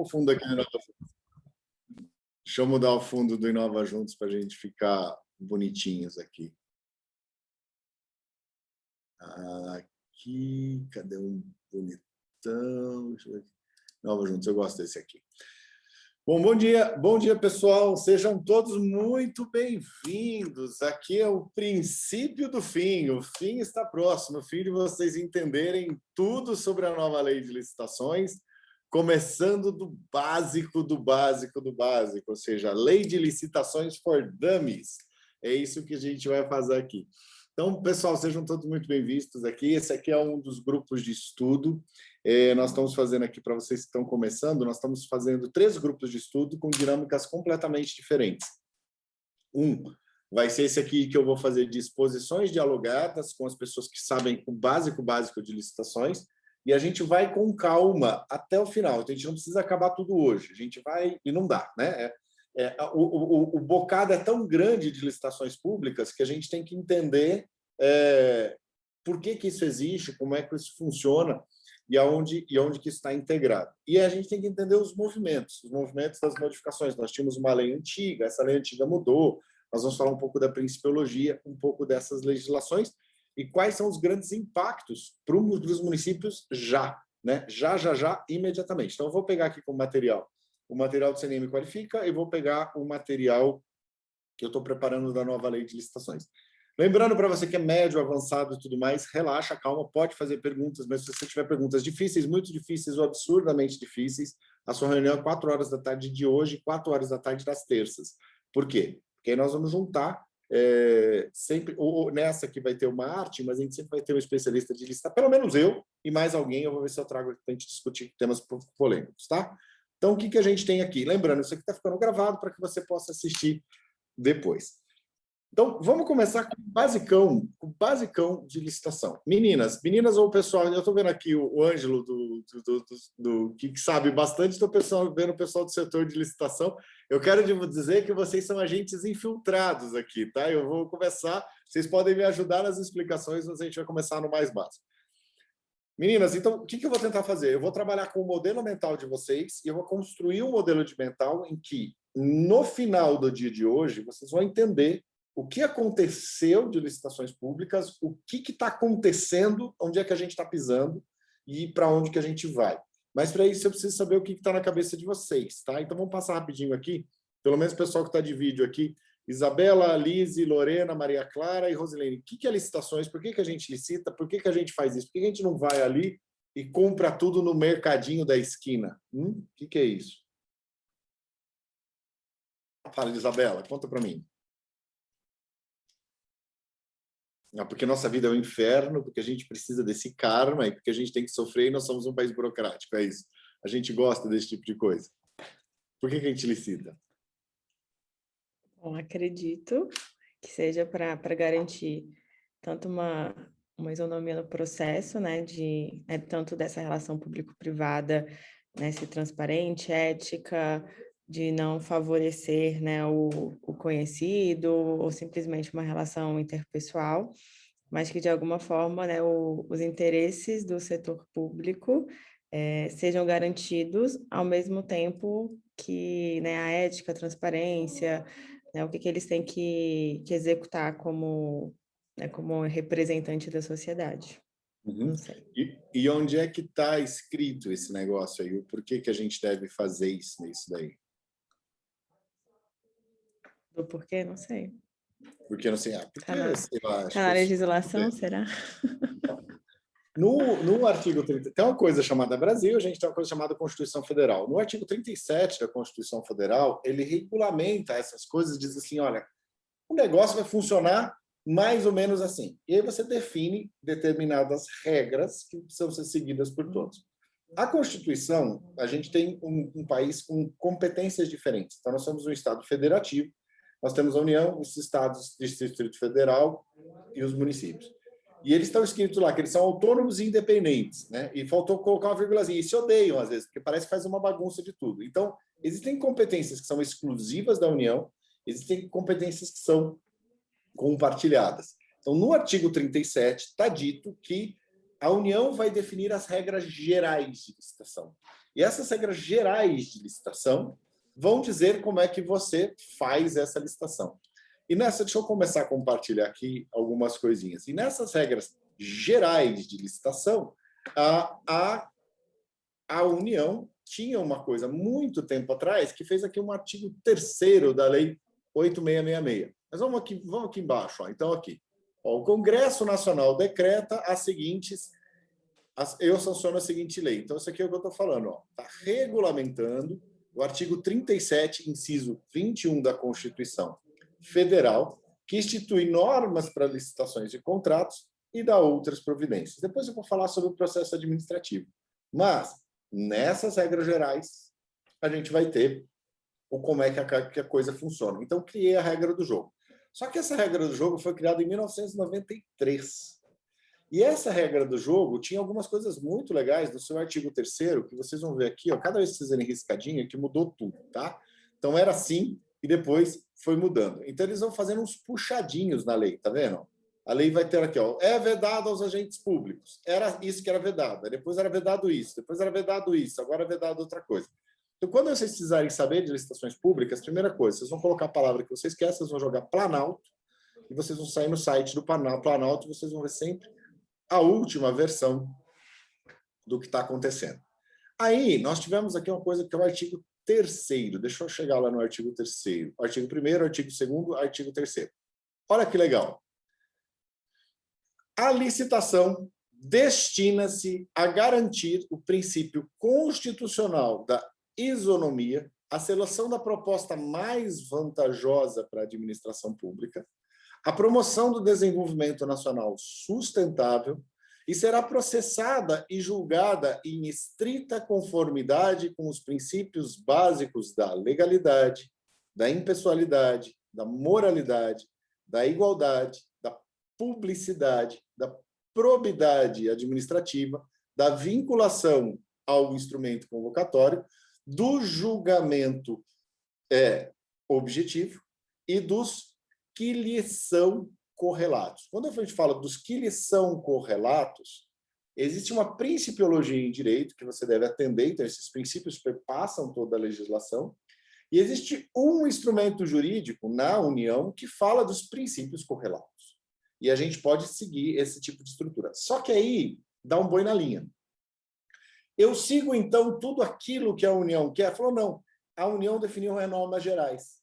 com o fundo aqui do Inova Juntos. Deixa eu mudar o fundo do Inova Juntos para a gente ficar bonitinhos aqui. Aqui, cadê um bonitão? Deixa eu ver aqui. Inova Juntos, eu gosto desse aqui. Bom dia, pessoal. Sejam todos muito bem-vindos. Aqui é o princípio do fim. O fim está próximo. O fim de vocês entenderem tudo sobre a nova lei de licitações, começando do básico, ou seja, a lei de licitações for dummies. É isso que a gente vai fazer aqui. Então, pessoal, sejam todos muito bem-vistos aqui. Esse aqui é um dos grupos de estudo. Nós estamos fazendo aqui, para vocês que estão começando, nós estamos fazendo 3 grupos de estudo com dinâmicas completamente diferentes. Um vai ser esse aqui que eu vou fazer de exposições dialogadas com as pessoas que sabem o básico de licitações, e a gente vai com calma até o final. Então, a gente não precisa acabar tudo hoje. A gente vai e não dá, né? O bocado é tão grande de licitações públicas que a gente tem que entender por que isso existe, como é que isso funciona e aonde que isso está integrado. E a gente tem que entender os movimentos das modificações. Nós tínhamos uma lei antiga, essa lei antiga mudou, nós vamos falar um pouco da principiologia, um pouco dessas legislações e quais são os grandes impactos para os municípios já, né? Já, imediatamente. Então, eu vou pegar aqui como material o material do CNM Qualifica e vou pegar o material que eu estou preparando da nova lei de licitações. Lembrando para você que é médio, avançado e tudo mais, relaxa, calma, pode fazer perguntas, mas se você tiver perguntas difíceis, muito difíceis ou absurdamente difíceis, a sua reunião é 4 horas da tarde de hoje, 4 horas da tarde das terças. Por quê? Porque aí nós vamos juntar sempre, ou nessa que vai ter uma arte, mas a gente sempre vai ter um especialista de lista, pelo menos eu e mais alguém, eu vou ver se eu trago aqui para a gente discutir temas polêmicos, tá? Então, o que a gente tem aqui? Lembrando, isso aqui está ficando gravado para que você possa assistir depois. Então, vamos começar com o basicão de licitação. Meninas ou pessoal, eu estou vendo aqui o Ângelo, que sabe bastante, estou vendo o pessoal do setor de licitação. Eu quero dizer que vocês são agentes infiltrados aqui, tá? Eu vou começar, vocês podem me ajudar nas explicações, mas a gente vai começar no mais básico. Meninas, então, o que eu vou tentar fazer? Eu vou trabalhar com o modelo mental de vocês e eu vou construir um modelo de mental em que, no final do dia de hoje, vocês vão entender o que aconteceu de licitações públicas, o que está acontecendo, onde é que a gente está pisando e para onde que a gente vai. Mas, para isso, eu preciso saber o que está na cabeça de vocês, tá? Então, vamos passar rapidinho aqui, pelo menos o pessoal que está de vídeo aqui. Isabela, Lise, Lorena, Maria Clara e Rosilene. O que é licitações? Por que a gente licita? Por que a gente faz isso? Por que a gente não vai ali e compra tudo no mercadinho da esquina? O que é isso? Fala, Isabela, conta para mim. Porque nossa vida é um inferno, porque a gente precisa desse karma e porque a gente tem que sofrer e nós somos um país burocrático, é isso. A gente gosta desse tipo de coisa. Por que a gente licita? Bom, acredito que seja para garantir tanto uma isonomia no processo, né, tanto dessa relação público-privada, né, ser transparente, ética, de não favorecer, né, o conhecido ou simplesmente uma relação interpessoal, mas que de alguma forma, né, os interesses do setor público sejam garantidos ao mesmo tempo que, né, a ética, a transparência, né, o que eles têm que executar como representante da sociedade. Não sei. E onde é que está escrito esse negócio aí? Por que a gente deve fazer isso daí? Do porquê? Não sei. Porque não sei. Está na legislação, será? No artigo 30, tem uma coisa chamada Brasil, a gente tem uma coisa chamada Constituição Federal. No artigo 37 da Constituição Federal, ele regulamenta essas coisas, diz assim, olha, o negócio vai funcionar mais ou menos assim. E aí você define determinadas regras que precisam ser seguidas por todos. A Constituição, a gente tem um país com competências diferentes. Então, nós somos um Estado federativo, nós temos a União, os estados, o Distrito Federal e os municípios. E eles estão escritos lá que eles são autônomos e independentes, né? E faltou colocar uma vírgulazinha. E se odeiam, às vezes, porque parece que faz uma bagunça de tudo. Então, existem competências que são exclusivas da União, existem competências que são compartilhadas. Então, no artigo 37, está dito que a União vai definir as regras gerais de licitação. E essas regras gerais de licitação vão dizer como é que você faz essa licitação. E deixa eu começar a compartilhar aqui algumas coisinhas. E nessas regras gerais de licitação, a União tinha uma coisa muito tempo atrás que fez aqui um artigo 3º da Lei 8666. Mas vamos aqui embaixo. Ó. Então, aqui. Ó, o Congresso Nacional decreta as seguintes... eu sanciono a seguinte lei. Então, isso aqui é o que eu estou falando. Está regulamentando o artigo 37, inciso 21 da Constituição Federal, que institui normas para licitações de contratos e dá outras providências. Depois eu vou falar sobre o processo administrativo. Mas, nessas regras gerais, a gente vai ter o como é que a coisa funciona. Então, criei a regra do jogo. Só que essa regra do jogo foi criada em 1993. E essa regra do jogo tinha algumas coisas muito legais no seu artigo 3º, que vocês vão ver aqui, ó, cada vez que vocês verem riscadinho, que mudou tudo, tá? Então, era assim e depois foi mudando. Então, eles vão fazendo uns puxadinhos na lei, tá vendo? A lei vai ter aqui, ó, é vedado aos agentes públicos. Era isso que era vedado. Depois era vedado isso. Depois era vedado isso. Agora é vedado outra coisa. Então, quando vocês precisarem saber de licitações públicas, primeira coisa, vocês vão colocar a palavra que vocês querem, vocês vão jogar Planalto, e vocês vão sair no site do Planalto, e vocês vão ver sempre a última versão do que está acontecendo. Aí, nós tivemos aqui uma coisa que é o artigo 3º. Deixa eu chegar lá no artigo 3º. Artigo 1º, artigo 2º, artigo 3º. Olha que legal. A licitação destina-se a garantir o princípio constitucional da isonomia, a seleção da proposta mais vantajosa para a administração pública, a promoção do desenvolvimento nacional sustentável e será processada e julgada em estrita conformidade com os princípios básicos da legalidade, da impessoalidade, da moralidade, da igualdade, da publicidade, da probidade administrativa, da vinculação ao instrumento convocatório, do julgamento objetivo e dos que lhe são correlatos. Quando a gente fala dos que lhe são correlatos, existe uma principiologia em direito que você deve atender, então esses princípios perpassam toda a legislação, e existe um instrumento jurídico na União que fala dos princípios correlatos. E a gente pode seguir esse tipo de estrutura. Só que aí dá um boi na linha. Eu sigo, então, tudo aquilo que a União quer? Falou, não. A União definiu normas gerais.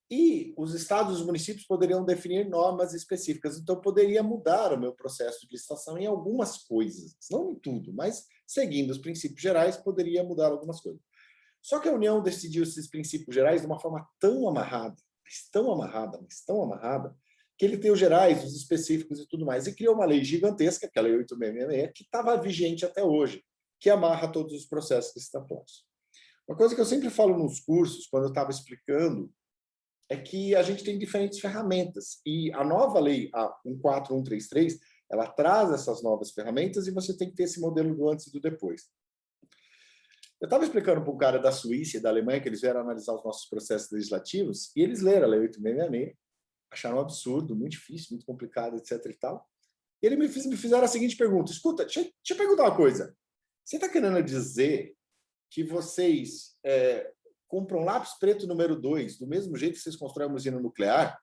E os estados e os municípios poderiam definir normas específicas. Então, eu poderia mudar o meu processo de licitação em algumas coisas. Não em tudo, mas seguindo os princípios gerais, poderia mudar algumas coisas. Só que a União decidiu esses princípios gerais de uma forma tão amarrada, mas tão amarrada, que ele tem os gerais, os específicos e tudo mais. E criou uma lei gigantesca, que é a Lei 8666, que estava vigente até hoje, que amarra todos os processos licitatórios. Uma coisa que eu sempre falo nos cursos, quando eu estava explicando, é que a gente tem diferentes ferramentas. E a nova lei, a 14133, ela traz essas novas ferramentas e você tem que ter esse modelo do antes e do depois. Eu estava explicando para um cara da Suíça e da Alemanha que eles vieram analisar os nossos processos legislativos e eles leram a Lei 8666, acharam um absurdo, muito difícil, muito complicado, etc. e tal. E eles me fizeram a seguinte pergunta: escuta, deixa eu perguntar uma coisa. Você está querendo dizer que vocês compram lápis preto número 2 do mesmo jeito que vocês constroem uma usina nuclear?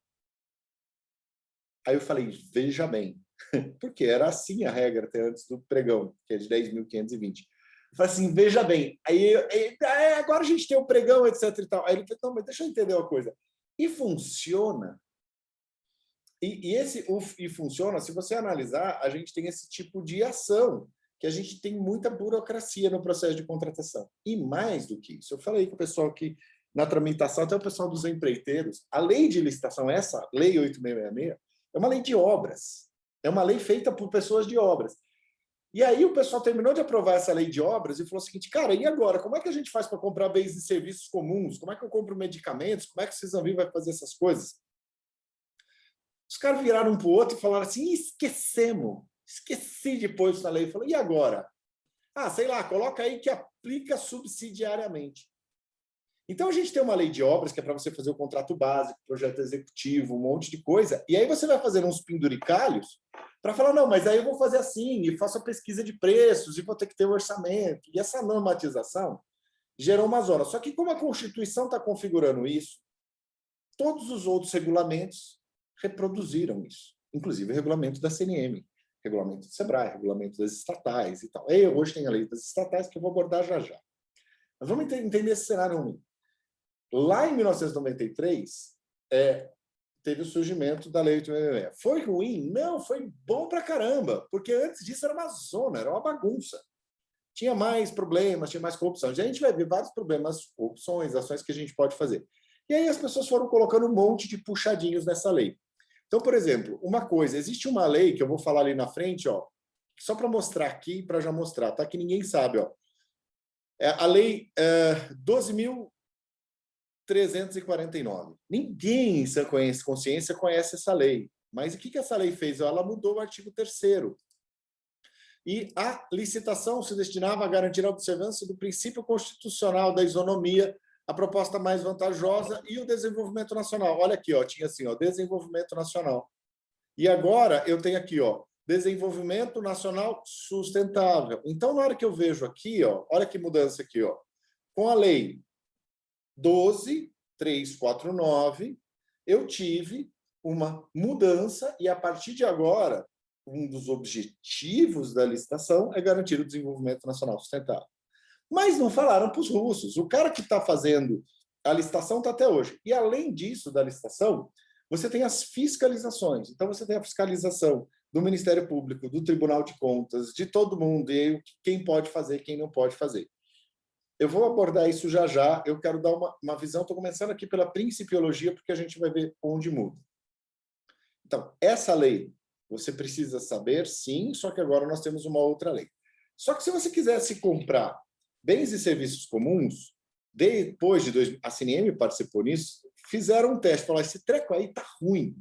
Aí eu falei, veja bem, porque era assim a regra até antes do pregão, que é de 10.520. Eu falei assim, veja bem, agora a gente tem o pregão, etc. e tal. Aí ele falou, não, mas deixa eu entender uma coisa. E funciona? E funciona, se você analisar, a gente tem esse tipo de ação, que a gente tem muita burocracia no processo de contratação. E mais do que isso, eu falei com o pessoal aqui na tramitação, até o pessoal dos empreiteiros, a lei de licitação, essa lei 8666, é uma lei de obras. É uma lei feita por pessoas de obras. E aí o pessoal terminou de aprovar essa lei de obras e falou o seguinte, cara, e agora? Como é que a gente faz para comprar bens e serviços comuns? Como é que eu compro medicamentos? Como é que o Cisnavio vai fazer essas coisas? Os caras viraram um para o outro e falaram assim, esqueci de pôr isso na lei. Falei, e agora? Ah, sei lá, coloca aí que aplica subsidiariamente. Então, a gente tem uma lei de obras que é para você fazer o contrato básico, projeto executivo, um monte de coisa, e aí você vai fazer uns penduricalhos para falar, não, mas aí eu vou fazer assim, e faço a pesquisa de preços, e vou ter que ter o orçamento. E essa normatização, gerou uma zona. Só que como a Constituição está configurando isso, todos os outros regulamentos reproduziram isso, inclusive o regulamento da CNM, regulamento do SEBRAE, regulamento das estatais e tal. E hoje tem a lei das estatais, que eu vou abordar já já. Mas vamos entender esse cenário ruim. Lá em 1993, teve o surgimento da Lei 8.666. Foi ruim? Não, foi bom pra caramba, porque antes disso era uma zona, era uma bagunça. Tinha mais problemas, tinha mais corrupção. A gente vai ver vários problemas, corrupções, ações que a gente pode fazer. E aí as pessoas foram colocando um monte de puxadinhos nessa lei. Então, por exemplo, uma coisa, existe uma lei que eu vou falar ali na frente, ó, só para mostrar aqui, para já mostrar, tá? Que ninguém sabe, ó. É a lei 12.349. Ninguém em sã consciência conhece essa lei. Mas o que essa lei fez? Ela mudou o artigo 3º. E a licitação se destinava a garantir a observância do princípio constitucional da isonomia, a proposta mais vantajosa e o desenvolvimento nacional. Olha aqui, ó, tinha assim, ó, desenvolvimento nacional. E agora eu tenho aqui, ó, desenvolvimento nacional sustentável. Então, na hora que eu vejo aqui, ó, olha que mudança aqui, ó, com a lei 12.349, eu tive uma mudança e, a partir de agora, um dos objetivos da licitação é garantir o desenvolvimento nacional sustentável. Mas não falaram para os russos. O cara que está fazendo a licitação está até hoje. E, além disso, da licitação, você tem as fiscalizações. Então, você tem a fiscalização do Ministério Público, do Tribunal de Contas, de todo mundo, e aí, quem pode fazer, quem não pode fazer. Eu vou abordar isso já já. Eu quero dar uma visão. Estou começando aqui pela principiologia, porque a gente vai ver onde muda. Então, essa lei, você precisa saber, sim, só que agora nós temos uma outra lei. Só que se você quisesse comprar bens e serviços comuns, depois de a CNM participou nisso, fizeram um teste, falaram, esse treco aí tá ruim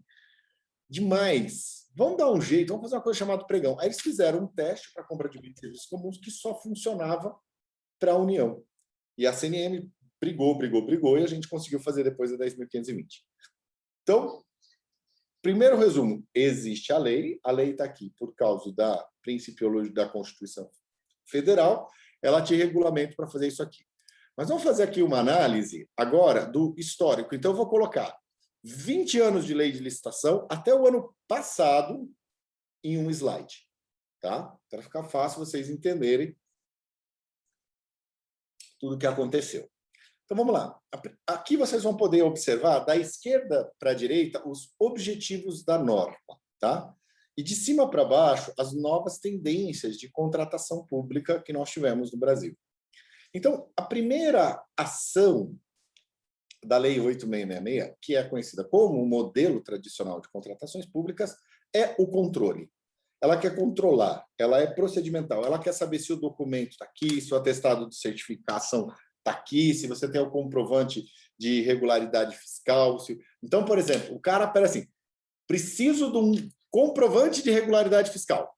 demais, vamos dar um jeito, vamos fazer uma coisa chamada pregão. Aí eles fizeram um teste para compra de bens e serviços comuns que só funcionava para a União. E a CNM brigou, e a gente conseguiu fazer depois a 10.520. Então, primeiro resumo, existe a lei está aqui por causa da principiologia da Constituição Federal, ela tinha regulamento para fazer isso aqui. Mas vamos fazer aqui uma análise agora do histórico. Então, eu vou colocar 20 anos de lei de licitação até o ano passado em um slide, tá? Para ficar fácil vocês entenderem tudo o que aconteceu. Então, vamos lá. Aqui vocês vão poder observar, da esquerda para a direita, os objetivos da norma, tá? E de cima para baixo, as novas tendências de contratação pública que nós tivemos no Brasil. Então, a primeira ação da Lei 8.666, que é conhecida como o modelo tradicional de contratações públicas, é o controle. Ela quer controlar, ela é procedimental, ela quer saber se o documento está aqui, se o atestado de certificação está aqui, se você tem o comprovante de regularidade fiscal. Então, por exemplo, o cara pede assim, preciso de um comprovante de regularidade fiscal.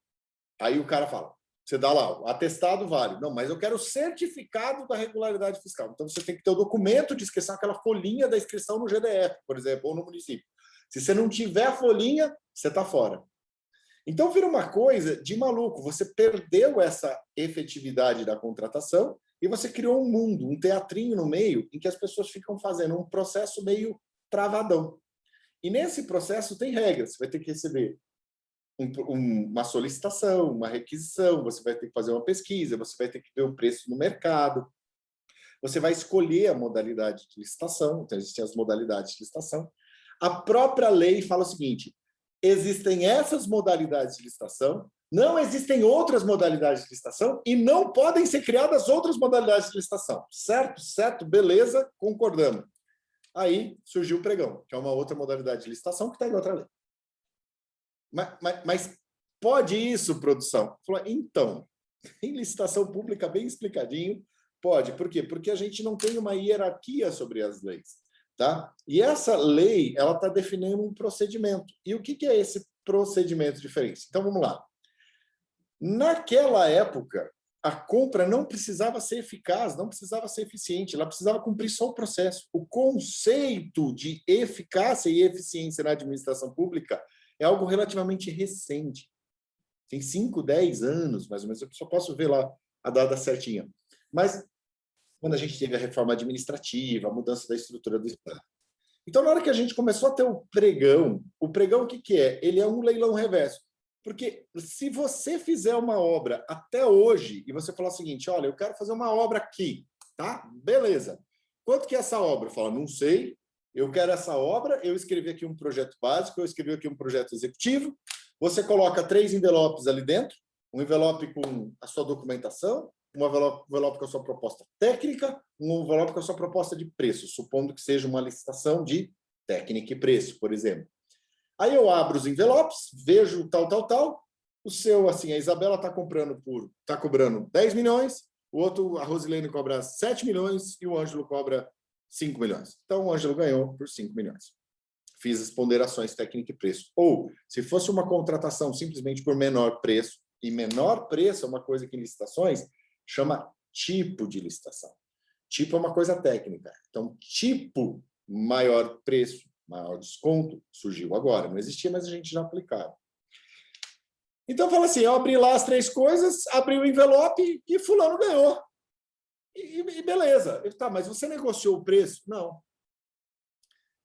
Aí o cara fala, você dá lá, o atestado vale. Não, mas eu quero o certificado da regularidade fiscal. Então, você tem que ter o documento de inscrição, aquela folhinha da inscrição no GDF, por exemplo, ou no município. Se você não tiver a folhinha, você está fora. Então, vira uma coisa de maluco. Você perdeu essa efetividade da contratação e você criou um mundo, um teatrinho no meio, em que as pessoas ficam fazendo um processo meio travadão. E nesse processo tem regras. Você vai ter que receber uma solicitação, uma requisição, você vai ter que fazer uma pesquisa, você vai ter que ver o preço no mercado, você vai escolher a modalidade de licitação, então existem as modalidades de licitação. A própria lei fala o seguinte, existem essas modalidades de licitação, não existem outras modalidades de licitação e não podem ser criadas outras modalidades de licitação. Certo? Certo? Beleza? Concordamos. Aí surgiu o pregão, que é uma outra modalidade de licitação que está em outra lei. Mas pode isso, produção? Falou, então, em licitação pública, bem explicadinho, pode. Por quê? Porque a gente não tem uma hierarquia sobre as leis. Tá? E essa lei ela está definindo um procedimento. E o que é esse procedimento diferente? Então, vamos lá. Naquela época, a compra não precisava ser eficaz, não precisava ser eficiente, ela precisava cumprir só o processo. O conceito de eficácia e eficiência na administração pública é algo relativamente recente. Tem 5, 10 anos, mais ou menos. Eu só posso ver lá a data certinha. Mas quando a gente teve a reforma administrativa, a mudança da estrutura do Estado. Então, na hora que a gente começou a ter o pregão o que, que é? Ele é um leilão reverso. Porque se você fizer uma obra até hoje e você falar o seguinte, olha, eu quero fazer uma obra aqui, tá? Beleza. Quanto que é essa obra? Fala, não sei, eu quero essa obra, eu escrevi aqui um projeto básico, eu escrevi aqui um projeto executivo, você coloca 3 envelopes ali dentro, um envelope com a sua documentação, um envelope com a sua proposta técnica, um envelope com a sua proposta de preço, supondo que seja uma licitação de técnica e preço, por exemplo. Aí eu abro os envelopes, vejo tal. O seu, assim, a Isabela está cobrando 10 milhões, o outro, a Rosilene, cobra 7 milhões e o Ângelo cobra 5 milhões. Então, o Ângelo ganhou por 5 milhões. Fiz as ponderações técnica e preço. Ou, se fosse uma contratação simplesmente por menor preço, e menor preço é uma coisa que em licitações chama tipo de licitação. Tipo é uma coisa técnica. Então, tipo, maior preço, maior desconto, surgiu agora. Não existia, mas a gente já aplicava. Então, fala assim, eu abri lá as 3 coisas, abri o envelope e fulano ganhou. E beleza. Tá, mas você negociou o preço? Não.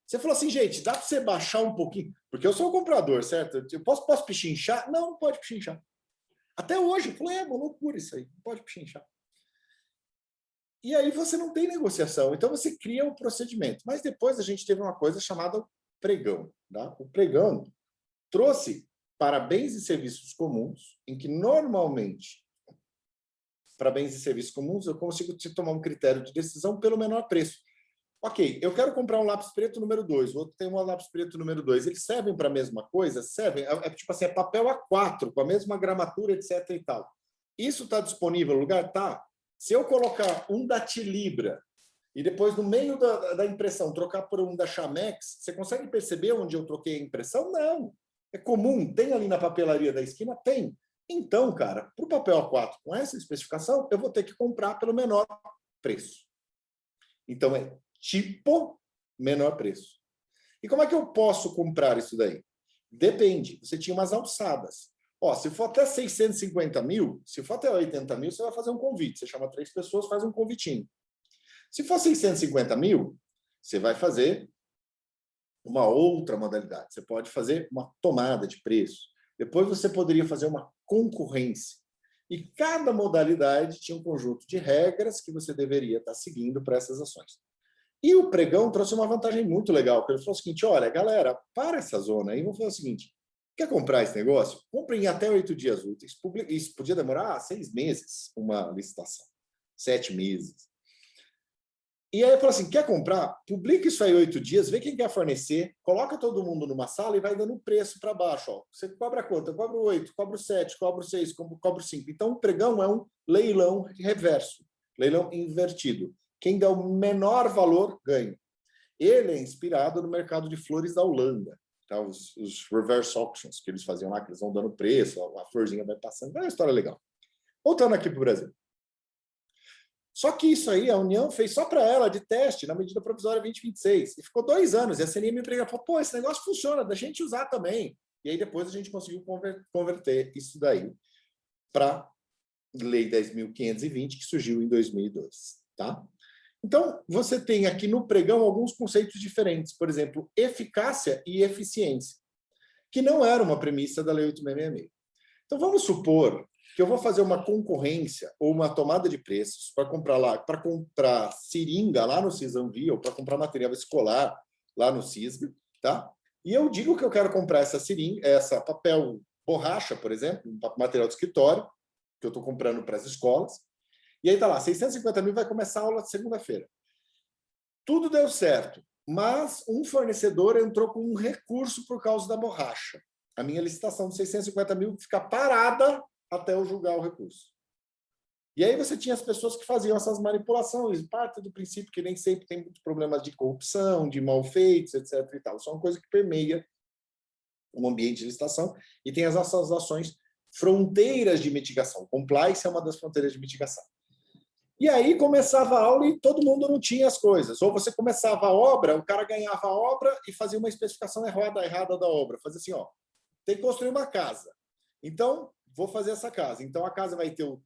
Você falou assim, gente, dá para você baixar um pouquinho? Porque eu sou o comprador, certo? Eu posso pichinchar? Não, não pode pichinchar. Até hoje, eu falei, uma loucura isso aí, não pode pichinchar. E aí você não tem negociação, então você cria um procedimento. Mas depois a gente teve uma coisa chamada pregão. Tá? O pregão trouxe para bens e serviços comuns, em que normalmente, para bens e serviços comuns, eu consigo tomar um critério de decisão pelo menor preço. Ok, eu quero comprar um lápis preto número 2, o outro tem um lápis preto número 2. Eles servem para a mesma coisa? Servem. Tipo assim, é papel A4, com a mesma gramatura, etc. e tal. Isso está disponível no lugar? Tá. Se eu colocar um da Tilibra e depois, no meio da impressão, trocar por um da Chamex, você consegue perceber onde eu troquei a impressão? Não. É comum. Tem ali na papelaria da esquina? Tem. Então, cara, para o papel A4 com essa especificação, eu vou ter que comprar pelo menor preço. Então, é tipo menor preço. E como é que eu posso comprar isso daí? Depende. Você tinha umas alçadas. Ó, se for até 650 mil, se for até 80 mil, você vai fazer um convite. Você chama 3 pessoas, faz um convitinho. Se for 650 mil, você vai fazer uma outra modalidade. Você pode fazer uma tomada de preço. Depois você poderia fazer uma concorrência. E cada modalidade tinha um conjunto de regras que você deveria estar seguindo para essas ações. E o pregão trouxe uma vantagem muito legal, porque ele falou o seguinte, olha, galera, para essa zona aí, vamos fazer o seguinte, quer comprar esse negócio? Compre em até 8 dias úteis. Isso podia demorar 6 meses, uma licitação, 7 meses. E aí ele falou assim, quer comprar? Publica isso aí 8 dias, vê quem quer fornecer, coloca todo mundo numa sala e vai dando preço para baixo. Ó. Você cobra quanto? Eu cobro 8, cobro 7, cobro 6, cobro 5. Então, o pregão é um leilão reverso, leilão invertido. Quem der o menor valor, ganha. Ele é inspirado no mercado de flores da Holanda. Tá? Os reverse auctions que eles faziam lá, que eles vão dando preço, a florzinha vai passando. É uma história legal. Voltando aqui para o Brasil. Só que isso aí a União fez só para ela, de teste, na medida provisória 2026. E ficou 2 anos. E a CNI me pregou, falou, pô, esse negócio funciona, da gente usar também. E aí depois a gente conseguiu converter isso daí para Lei 10.520, que surgiu em 2002. Tá? Então, você tem aqui no pregão alguns conceitos diferentes. Por exemplo, eficácia e eficiência, que não era uma premissa da Lei 8.666. Então, vamos supor que eu vou fazer uma concorrência ou uma tomada de preços para comprar seringa lá no Cisanvia ou para comprar material escolar lá no CISB, tá? E eu digo que eu quero comprar essa seringa, essa papel borracha, por exemplo, material de escritório, que eu estou comprando para as escolas. E aí tá lá, 650 mil, vai começar a aula de segunda-feira. Tudo deu certo, mas um fornecedor entrou com um recurso por causa da borracha. A minha licitação de 650 mil fica parada até eu julgar o recurso. E aí você tinha as pessoas que faziam essas manipulações, parte do princípio que nem sempre tem muitos problemas de corrupção, de malfeitos, etc. e tal. Isso é uma coisa que permeia o ambiente de licitação e tem essas ações fronteiras de mitigação. Compliance é uma das fronteiras de mitigação. E aí começava a aula e todo mundo não tinha as coisas. Ou você começava a obra, o cara ganhava a obra e fazia uma especificação errada da obra. Fazia assim, ó, tem que construir uma casa. Então, vou fazer essa casa. Então, a casa vai ter o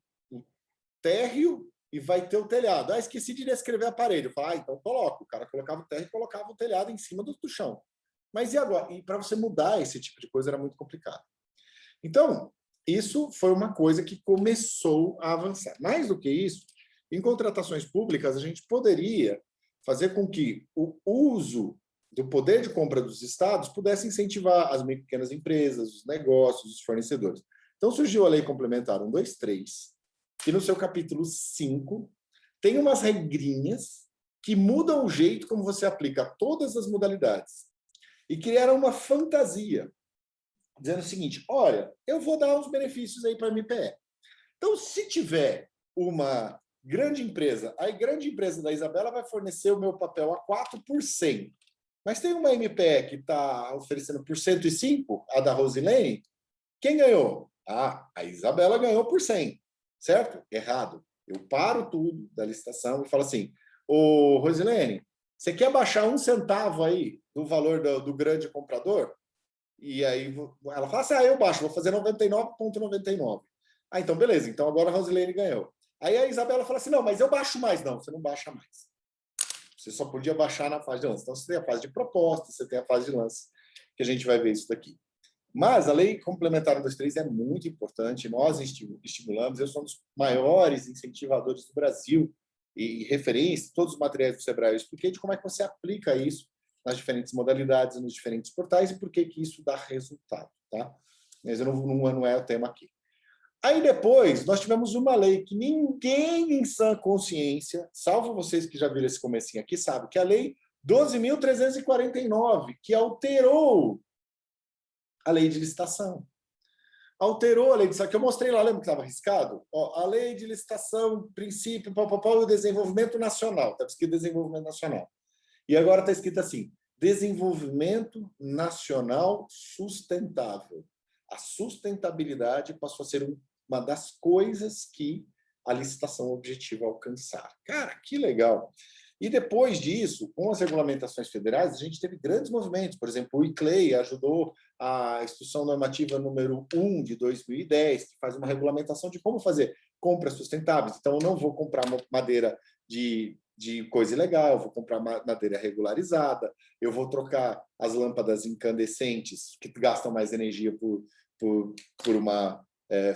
térreo, e vai ter o telhado. Ah, esqueci de descrever a parede. Eu falo, então coloco. O cara colocava o terra e colocava o telhado em cima do chão. Mas e agora? E para você mudar esse tipo de coisa era muito complicado. Então, isso foi uma coisa que começou a avançar. Mais do que isso, em contratações públicas, a gente poderia fazer com que o uso do poder de compra dos estados pudesse incentivar as pequenas empresas, os negócios, os fornecedores. Então, surgiu a Lei Complementar 123, que no seu capítulo 5 tem umas regrinhas que mudam o jeito como você aplica todas as modalidades. E criaram uma fantasia, dizendo o seguinte, olha, eu vou dar uns benefícios aí para a MPE. Então, se tiver uma grande empresa, a grande empresa da Isabela vai fornecer o meu papel a 4%. Mas tem uma MPE que está oferecendo por 105, a da Rosilene, quem ganhou? Ah, a Isabela ganhou por 100, certo? Errado. Eu paro tudo da licitação e falo assim, ô Rosilene, você quer baixar 1 centavo aí do valor do grande comprador? E aí ela fala assim, eu baixo, vou fazer 99,99. Ah, então beleza, então agora a Rosilene ganhou. Aí a Isabela fala assim, não, mas eu baixo mais. Não, você não baixa mais. Você só podia baixar na fase de lance. Então você tem a fase de proposta, você tem a fase de lance, que a gente vai ver isso daqui. Mas a Lei Complementar 123 é muito importante, nós estimulamos, eu sou um dos maiores incentivadores do Brasil e referência, todos os materiais do Sebrae, eu expliquei de como é que você aplica isso nas diferentes modalidades, nos diferentes portais e por que isso dá resultado, tá? Mas não é o tema aqui. Aí depois, nós tivemos uma lei que ninguém em sã consciência, salvo vocês que já viram esse comecinho aqui, sabe, que é a Lei 12.349, que alterou a lei de licitação. Alterou a lei de licitação, que eu mostrei lá, lembra que estava arriscado? Ó, a lei de licitação, princípio, o desenvolvimento nacional. Está escrito desenvolvimento nacional. E agora está escrito assim, desenvolvimento nacional sustentável. A sustentabilidade passou a ser uma das coisas que a licitação objetiva alcançar. Cara, que legal! E depois disso, com as regulamentações federais, a gente teve grandes movimentos. Por exemplo, o ICLEI ajudou a Instrução Normativa número 1 de 2010, que faz uma regulamentação de como fazer compras sustentáveis. Então, eu não vou comprar madeira de coisa ilegal, eu vou comprar madeira regularizada, eu vou trocar as lâmpadas incandescentes, que gastam mais energia, por uma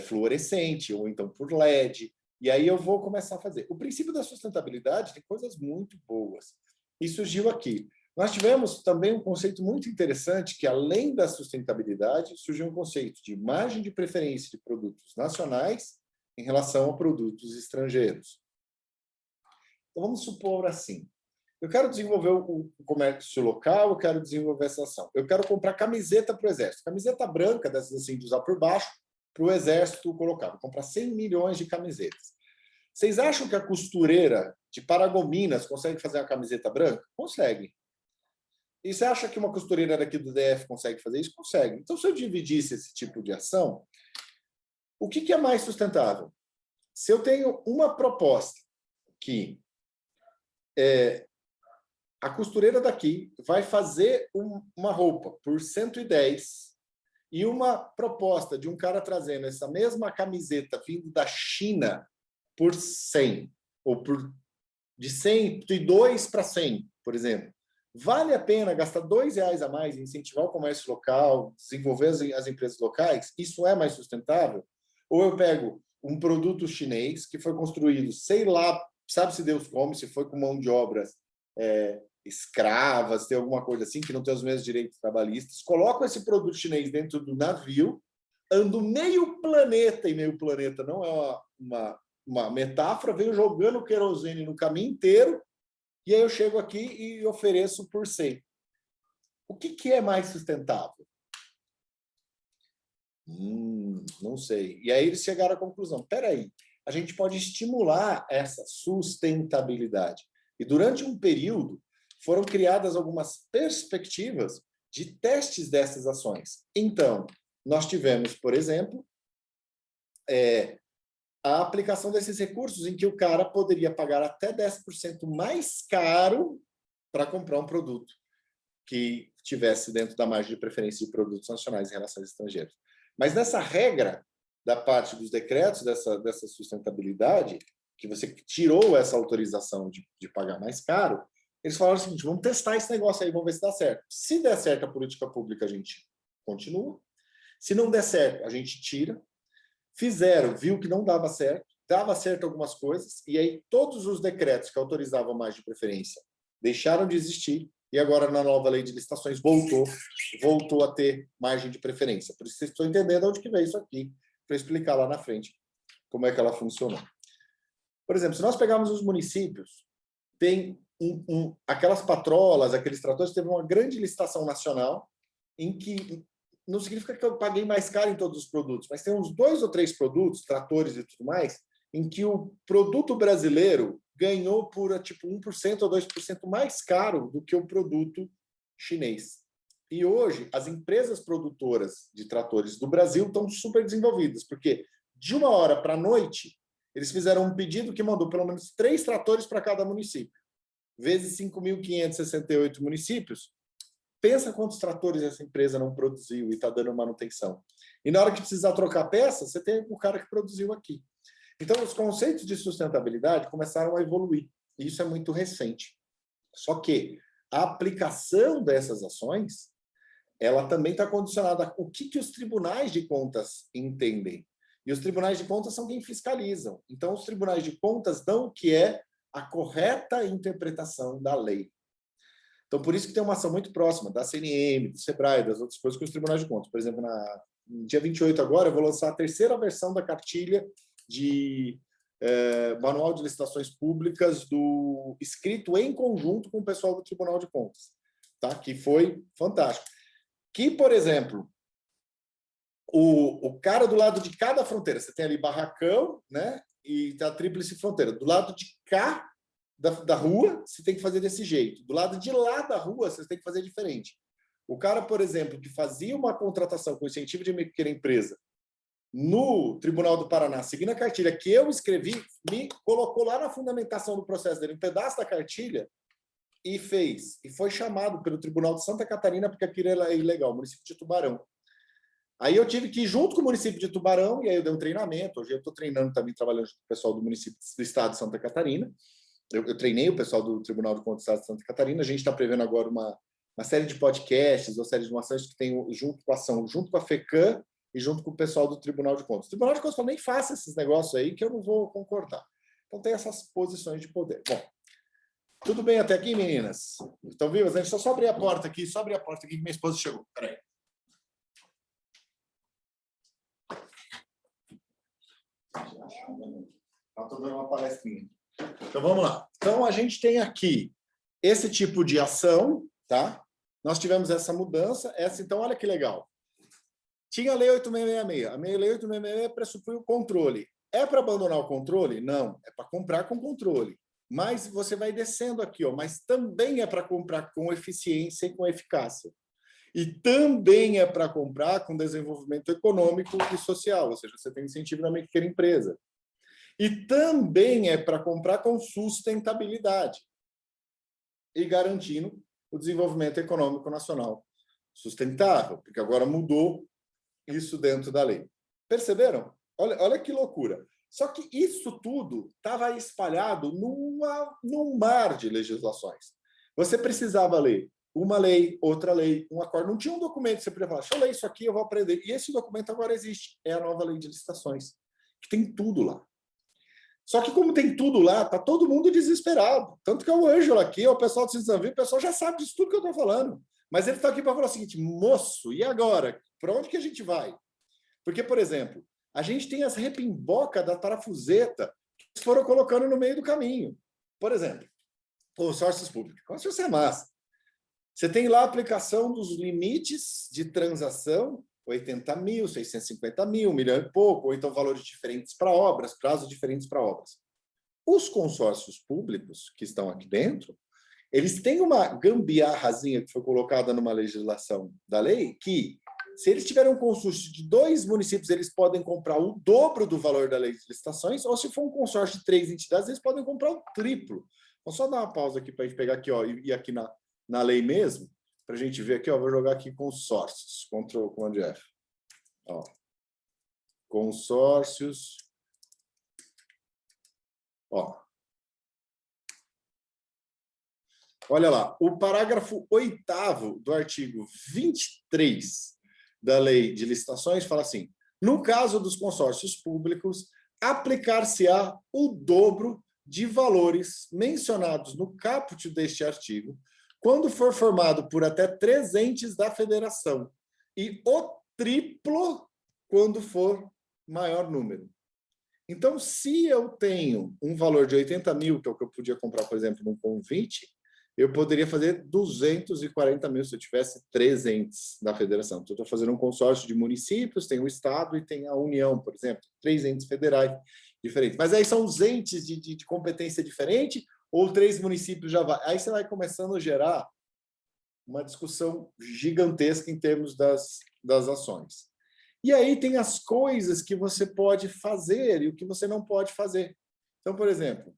fluorescente, ou então por LED. E aí eu vou começar a fazer. O princípio da sustentabilidade tem coisas muito boas. E surgiu aqui. Nós tivemos também um conceito muito interessante, que além da sustentabilidade, surgiu um conceito de margem de preferência de produtos nacionais em relação a produtos estrangeiros. Então, vamos supor assim, eu quero desenvolver o comércio local, eu quero desenvolver essa ação. Eu quero comprar camiseta para o Exército. Camiseta branca, dessas assim, de usar por baixo, para o Exército colocar. Vou comprar 100 milhões de camisetas. Vocês acham que a costureira de Paragominas consegue fazer uma camiseta branca? Consegue. E você acha que uma costureira daqui do DF consegue fazer isso? Consegue. Então, se eu dividisse esse tipo de ação, o que é mais sustentável? Se eu tenho uma proposta que a costureira daqui vai fazer uma roupa por 110 e uma proposta de um cara trazendo essa mesma camiseta vindo da China por 100, ou de 102 para 100, por exemplo. Vale a pena gastar R$2 a mais em incentivar o comércio local, desenvolver as empresas locais? Isso é mais sustentável? Ou eu pego um produto chinês que foi construído, sei lá, sabe-se Deus como, se foi com mão de obras escravas, tem alguma coisa assim, que não tem os mesmos direitos trabalhistas, coloco esse produto chinês dentro do navio, ando meio planeta, e meio planeta não é uma metáfora, venho jogando querosene no caminho inteiro, e aí eu chego aqui e ofereço por 100. O que é mais sustentável? Não sei. E aí eles chegaram à conclusão, espera aí, a gente pode estimular essa sustentabilidade. E durante um período, foram criadas algumas perspectivas de testes dessas ações. Então, nós tivemos, por exemplo, a aplicação desses recursos em que o cara poderia pagar até 10% mais caro para comprar um produto que tivesse dentro da margem de preferência de produtos nacionais em relação aos estrangeiros. Mas nessa regra da parte dos decretos, dessa sustentabilidade, que você tirou essa autorização de pagar mais caro, eles falaram o seguinte, vamos testar esse negócio aí, vamos ver se dá certo. Se der certo a política pública, a gente continua. Se não der certo, a gente tira. Fizeram, viu que não dava certo algumas coisas, e aí todos os decretos que autorizavam mais de preferência deixaram de existir, e agora na nova lei de licitações voltou a ter margem de preferência. Por isso vocês estão entendendo onde que veio isso aqui, para explicar lá na frente como é que ela funcionou. Por exemplo, se nós pegarmos os municípios, tem aquelas patrolas, aqueles tratores, teve uma grande licitação nacional, em que não significa que eu paguei mais caro em todos os produtos, mas tem uns 2 ou 3 produtos, tratores e tudo mais, em que o produto brasileiro ganhou por tipo 1% ou 2% mais caro do que o produto chinês. E hoje, as empresas produtoras de tratores do Brasil estão super desenvolvidas, porque de uma hora para a noite, eles fizeram um pedido que mandou pelo menos 3 tratores para cada município. Vezes 5.568 municípios, pensa quantos tratores essa empresa não produziu e está dando manutenção. E na hora que precisar trocar peça, você tem o cara que produziu aqui. Então, os conceitos de sustentabilidade começaram a evoluir. E isso é muito recente. Só que a aplicação dessas ações, ela também está condicionada a o que os tribunais de contas entendem. E os tribunais de contas são quem fiscalizam. Então, os tribunais de contas dão o que é a correta interpretação da lei. Então, por isso que tem uma ação muito próxima da CNM, do SEBRAE, das outras coisas com os tribunais de contas. Por exemplo, no dia 28 agora, eu vou lançar a 3ª versão da cartilha de Manual de Licitações Públicas escrito em conjunto com o pessoal do Tribunal de Contas, tá? Que foi fantástico. Que, por exemplo, o cara do lado de cada fronteira, você tem ali barracão, né? E tá a tríplice fronteira. Do lado de cá da rua, você tem que fazer desse jeito. Do lado de lá da rua, você tem que fazer diferente. O cara, por exemplo, que fazia uma contratação com incentivo de pequena empresa no Tribunal do Paraná, seguindo a cartilha que eu escrevi, me colocou lá na fundamentação do processo dele um pedaço da cartilha e fez. E foi chamado pelo Tribunal de Santa Catarina, porque aquilo é ilegal, município de Tubarão. Aí eu tive que ir junto com o município de Tubarão, e aí eu dei um treinamento. Hoje eu estou treinando também, trabalhando com o pessoal do município do estado de Santa Catarina. Eu treinei o pessoal do Tribunal de Contas do estado de Santa Catarina. A gente está prevendo agora uma série de podcasts ou série de ações que tem junto com a ação, junto com a FECAM e junto com o pessoal do Tribunal de Contas. O Tribunal de Contas falou, nem faça esses negócios aí que eu não vou concordar. Então tem essas posições de poder. Bom, tudo bem até aqui, meninas? Estão vivas? Deixa eu só abrir a porta aqui, que minha esposa chegou. Peraí. Estou dando uma palestrinha. Então, vamos lá. Então, a gente tem aqui esse tipo de ação, tá? Nós tivemos essa mudança. Então, olha que legal. Tinha a Lei 8666. A Lei 8666 pressupõe o controle. É para abandonar o controle? Não. É para comprar com controle. Mas você vai descendo aqui, ó. Mas também é para comprar com eficiência e com eficácia. E também é para comprar com desenvolvimento econômico e social, ou seja, você tem incentivo na pequena empresa. E também é para comprar com sustentabilidade e garantindo o desenvolvimento econômico nacional sustentável, porque agora mudou isso dentro da lei. Perceberam? Olha que loucura. Só que isso tudo estava espalhado num mar de legislações. Você precisava ler uma lei, outra lei, um acordo. Não tinha um documento que você podia falar, deixa eu ler isso aqui, eu vou aprender. E esse documento agora existe. É a nova lei de licitações, que tem tudo lá. Só que como tem tudo lá, está todo mundo desesperado. Tanto que é o Ângelo aqui, o pessoal do Cidadão Vivo, o pessoal já sabe disso tudo que eu estou falando. Mas ele está aqui para falar o seguinte, moço, e agora? Para onde que a gente vai? Porque, por exemplo, a gente tem as repimbocas da parafuseta que foram colocando no meio do caminho. Por exemplo, consórcios públicos. Consórcio é massa. Você tem lá a aplicação dos limites de transação, 80 mil, 650 mil, 1 milhão e pouco, ou então valores diferentes para obras, prazos diferentes para obras. Os consórcios públicos que estão aqui dentro, eles têm uma gambiarrazinha que foi colocada numa legislação da lei, que se eles tiverem um consórcio de 2 municípios, eles podem comprar o dobro do valor da lei de licitações, ou se for um consórcio de 3 entidades, eles podem comprar o triplo. Vou só dar uma pausa aqui para a gente pegar aqui, ó, e aqui na lei mesmo, para a gente ver aqui, ó, vou jogar aqui consórcios, Ctrl Command F. Ó. Consórcios Ó. Olha lá, o parágrafo 8º do artigo 23 da Lei de Licitações fala assim: no caso dos consórcios públicos, aplicar-se-á o dobro de valores mencionados no caput deste artigo, quando for formado por até 3 entes da federação, e o triplo quando for maior número. Então, se eu tenho um valor de 80 mil, que é o que eu podia comprar, por exemplo, num convite, eu poderia fazer 240 mil se eu tivesse 3 entes da federação. Então, eu estou fazendo um consórcio de municípios, tem o Estado e tem a União, por exemplo, 3 entes federais diferentes. Mas aí são os entes de competência diferente, ou 3 municípios já vai. Aí você vai começando a gerar uma discussão gigantesca em termos das ações. E aí tem as coisas que você pode fazer e o que você não pode fazer. Então, por exemplo,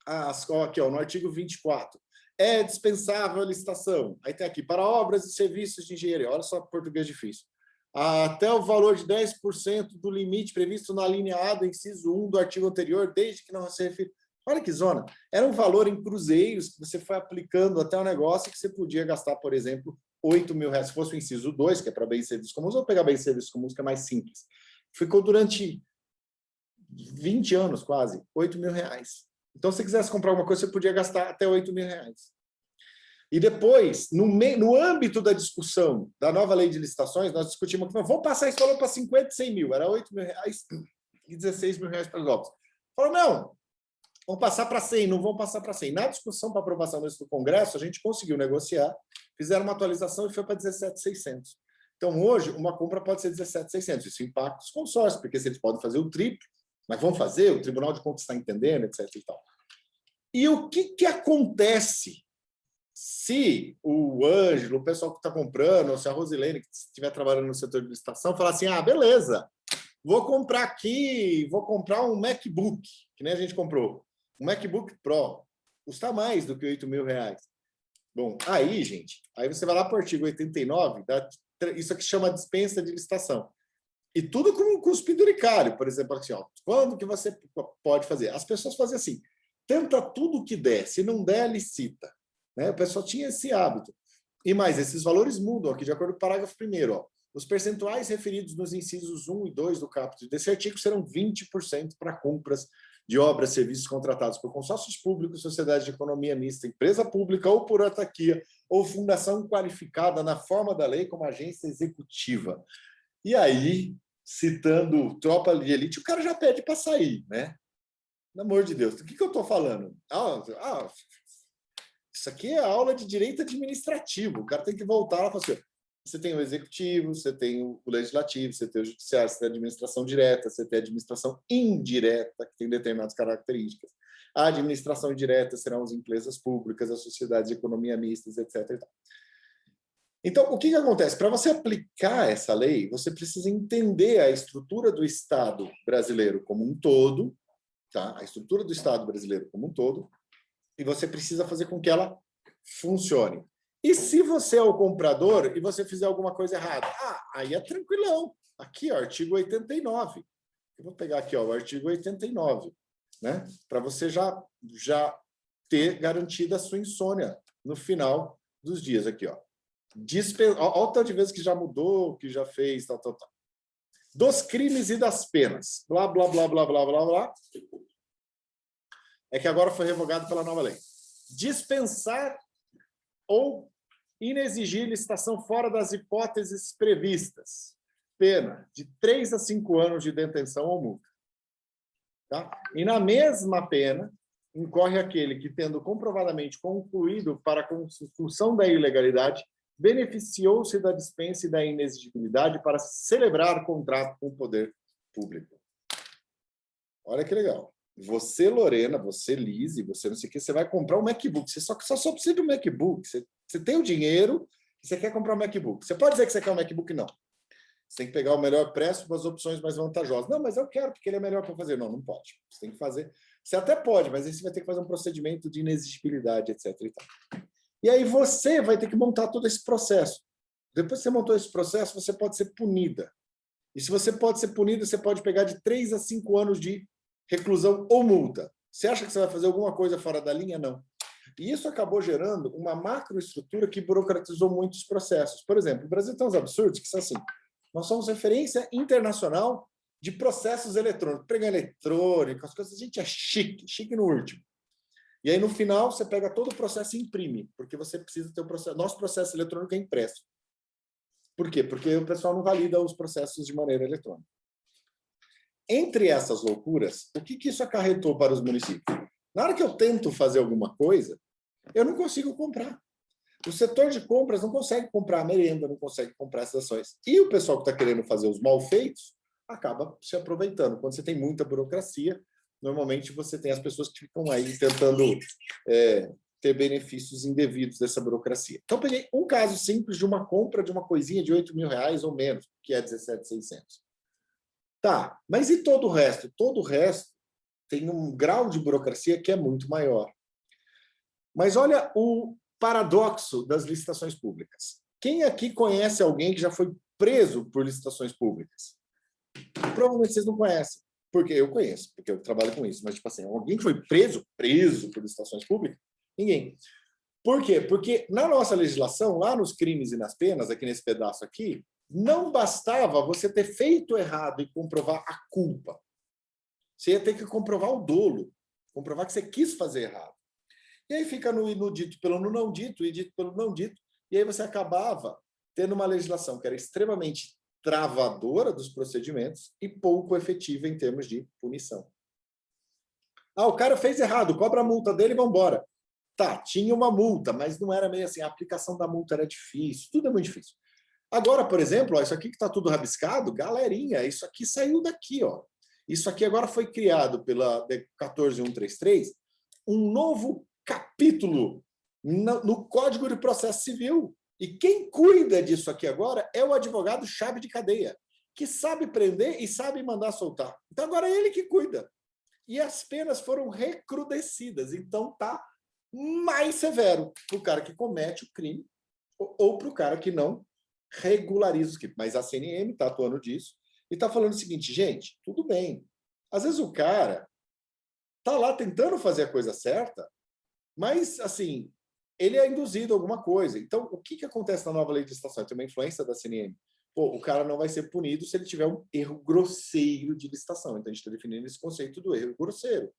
aqui, ó, no artigo 24, é dispensável a licitação. Aí tem aqui, para obras e serviços de engenharia. Olha só, português difícil. Até o valor de 10% do limite previsto na linha A do inciso 1 do artigo anterior, desde que não se refira. Olha que zona. Era um valor em cruzeiros que você foi aplicando até o negócio que você podia gastar, por exemplo, 8 mil reais. Se fosse o inciso 2, que é para bens e serviços comuns, ou pegar bens e serviços comuns, que é mais simples. Ficou durante 20 anos, quase, 8 mil reais. Então, se você quisesse comprar alguma coisa, você podia gastar até 8 mil reais. E depois, no âmbito da discussão da nova lei de licitações, nós discutimos que vamos passar esse valor para 50 e 100 mil. Era 8 mil reais e 16 mil reais para as obras. Falou, não, vamos passar para 100, não vamos passar para 100. Na discussão para aprovação do Congresso, a gente conseguiu negociar, fizeram uma atualização e foi para 17.600. Então, hoje, uma compra pode ser 17.600. Isso impacta os consórcios, porque se eles podem fazer o triplo, mas vão fazer, o Tribunal de Contas está entendendo, etc. E tal. E o que acontece se o Ângelo, o pessoal que está comprando, ou se a Rosilene, que estiver trabalhando no setor de licitação, falar assim, beleza, vou comprar aqui, vou comprar um MacBook, que nem a gente comprou, um MacBook Pro, custa mais do que 8 mil reais. Bom, aí, gente, aí você vai lá para o artigo 89, isso aqui chama dispensa de licitação. E tudo com um custo penduricário, por exemplo, assim, ó, quando que você pode fazer? As pessoas fazem assim, tenta tudo que der, se não der, licita. Né? O pessoal tinha esse hábito. E mais, esses valores mudam aqui, de acordo com o parágrafo 1º. Ó. Os percentuais referidos nos incisos 1 e 2 do caput desse artigo serão 20% para compras de obras, serviços contratados por consórcios públicos, sociedade de economia mista, empresa pública ou por autarquia, ou fundação qualificada na forma da lei como agência executiva. E aí, citando tropa de elite, o cara já pede para sair, né? Pelo amor de Deus, o que eu estou falando? Isso aqui é aula de direito administrativo. O cara tem que voltar lá e falar assim, você tem o executivo, você tem o legislativo, você tem o judiciário, você tem a administração direta, você tem a administração indireta, que tem determinadas características. A administração indireta serão as empresas públicas, as sociedades de economia mistas, etc. Então, o que acontece? Para você aplicar essa lei, você precisa entender a estrutura do Estado brasileiro como um todo, tá? A estrutura do Estado brasileiro como um todo, e você precisa fazer com que ela funcione. E se você é o comprador e você fizer alguma coisa errada? Aí é tranquilão. Aqui, ó, artigo 89. Eu vou pegar aqui, ó, o artigo 89, né? Para você já ter garantida a sua insônia no final dos dias aqui, ó. Olha o tanto de vezes que já mudou, que já fez, tal. Dos crimes e das penas. Blá, blá, blá, blá, blá, blá, blá. É que agora foi revogado pela nova lei. Dispensar ou inexigir licitação fora das hipóteses previstas. Pena de 3 a 5 anos de detenção ou multa. Tá? E na mesma pena, incorre aquele que, tendo comprovadamente concluído para a constituição da ilegalidade, beneficiou-se da dispensa e da inexigibilidade para celebrar contrato com o poder público. Olha que legal. Você, Lorena, você, Lise, você não sei o que, você vai comprar um MacBook. Você só precisa de um MacBook. Você tem o dinheiro e você quer comprar um MacBook. Você pode dizer que você quer um MacBook? Não. Você tem que pegar o melhor preço com as opções mais vantajosas. Não, mas eu quero, porque ele é melhor para fazer. Não pode. Você tem que fazer. Você até pode, mas aí você vai ter que fazer um procedimento de inexigibilidade, etc. E aí você vai ter que montar todo esse processo. Depois que você montou esse processo, você pode ser punida. E se você pode ser punida, você pode pegar de 3 a 5 anos de reclusão ou multa. Você acha que você vai fazer alguma coisa fora da linha? Não. E isso acabou gerando uma macroestrutura que burocratizou muitos processos. Por exemplo, o Brasil tem uns absurdos que são assim, nós somos referência internacional de processos eletrônicos, pregão eletrônico, as coisas, a gente é chique, chique no último. E aí, no final, você pega todo o processo e imprime, porque você precisa ter o processo. Nosso processo eletrônico é impresso. Por quê? Porque o pessoal não valida os processos de maneira eletrônica. Entre essas loucuras, o que isso acarretou para os municípios? Na hora que eu tento fazer alguma coisa, eu não consigo comprar. O setor de compras não consegue comprar a merenda, não consegue comprar essas ações. E o pessoal que está querendo fazer os mal feitos acaba se aproveitando. Quando você tem muita burocracia, normalmente você tem as pessoas que ficam aí tentando ter benefícios indevidos dessa burocracia. Então, peguei um caso simples de uma compra de uma coisinha de R$8.000 ou menos, que é 17.600. Tá, mas e todo o resto? Todo o resto tem um grau de burocracia que é muito maior. Mas olha o paradoxo das licitações públicas. Quem aqui conhece alguém que já foi preso por licitações públicas? Provavelmente vocês não conhecem, porque eu conheço, porque eu trabalho com isso. Mas, tipo assim, alguém que foi preso por licitações públicas? Ninguém. Por quê? Porque na nossa legislação, lá nos crimes e nas penas, aqui nesse pedaço aqui, não bastava você ter feito errado e comprovar a culpa. Você ia ter que comprovar o dolo, comprovar que você quis fazer errado. E aí fica no dito pelo no não dito e dito pelo não dito, e aí você acabava tendo uma legislação que era extremamente travadora dos procedimentos e pouco efetiva em termos de punição. Ah, o cara fez errado, cobra a multa dele e vamos embora. Tá, tinha uma multa, mas não era meio assim, a aplicação da multa era difícil, tudo é muito difícil. Agora, por exemplo, ó, isso aqui que está tudo rabiscado, galerinha, isso aqui saiu daqui, ó. Isso aqui agora foi criado pela 14133, um novo capítulo no Código de Processo Civil. E quem cuida disso aqui agora é o advogado chave de cadeia, que sabe prender e sabe mandar soltar. Então agora é ele que cuida. E as penas foram recrudescidas. Então tá mais severo para o cara que comete o crime ou para o cara que não regulariza os crimes. Mas a CNM está atuando disso e está falando o seguinte, gente, tudo bem. Às vezes o cara está lá tentando fazer a coisa certa, mas, assim, ele é induzido a alguma coisa. Então, o que acontece na nova lei de licitação? Tem uma influência da CNM. Pô, o cara não vai ser punido se ele tiver um erro grosseiro de licitação. Então, a gente está definindo esse conceito do erro grosseiro.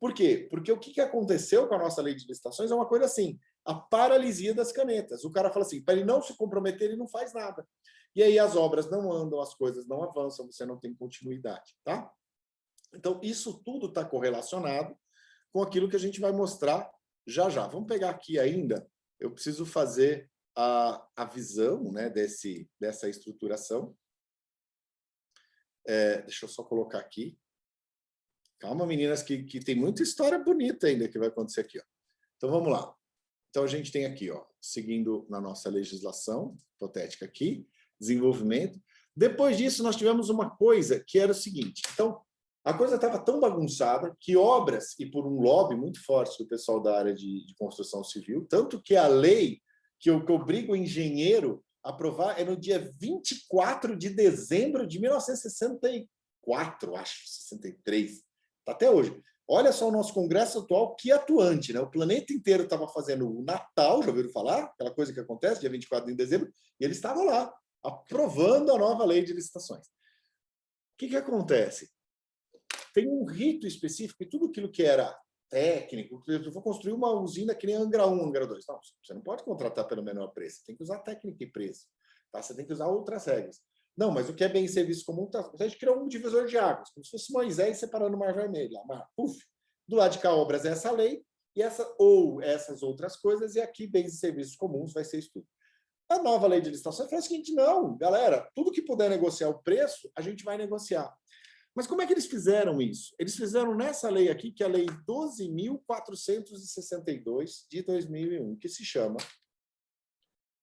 Por quê? Porque o que aconteceu com a nossa lei de licitações é uma coisa assim, a paralisia das canetas. O cara fala assim, para ele não se comprometer, ele não faz nada. E aí as obras não andam, as coisas não avançam, você não tem continuidade, tá? Então, isso tudo está correlacionado com aquilo que a gente vai mostrar já já. Vamos pegar aqui ainda, eu preciso fazer a visão, né, dessa estruturação. Deixa eu só colocar aqui. Calma, meninas, que tem muita história bonita ainda que vai acontecer aqui. Ó. Então, vamos lá. Então, a gente tem aqui, ó, seguindo na nossa legislação hipotética aqui, desenvolvimento. Depois disso, nós tivemos uma coisa que era o seguinte. Então, a coisa estava tão bagunçada que obras, e por um lobby muito forte do pessoal da área de construção civil, tanto que a lei que obriga o engenheiro a aprovar é no dia 24 de dezembro de 1964, acho, 63. Está até hoje. Olha só o nosso Congresso atual, que atuante, né? O planeta inteiro estava fazendo o Natal, já ouviram falar? Aquela coisa que acontece, dia 24 de dezembro, e eles estavam lá, aprovando a nova lei de licitações. O que acontece? Tem um rito específico e tudo aquilo que era técnico, eu vou construir uma usina que nem Angra 1, Angra 2. Não, você não pode contratar pelo menor preço, você tem que usar técnica e preço. Tá? Você tem que usar outras regras. Não, mas o que é bem serviço comum, a gente criou um divisor de águas, como se fosse Moisés separando o Mar Vermelho. Mar, puf, do lado de cá, obras é essa lei, e essas outras coisas, e aqui, bens e serviços comuns, vai ser isso tudo. A nova lei de licitação fala o seguinte, não, galera, tudo que puder negociar o preço, a gente vai negociar. Mas como é que eles fizeram isso? Eles fizeram nessa lei aqui, que é a Lei 12.462, de 2001, que se chama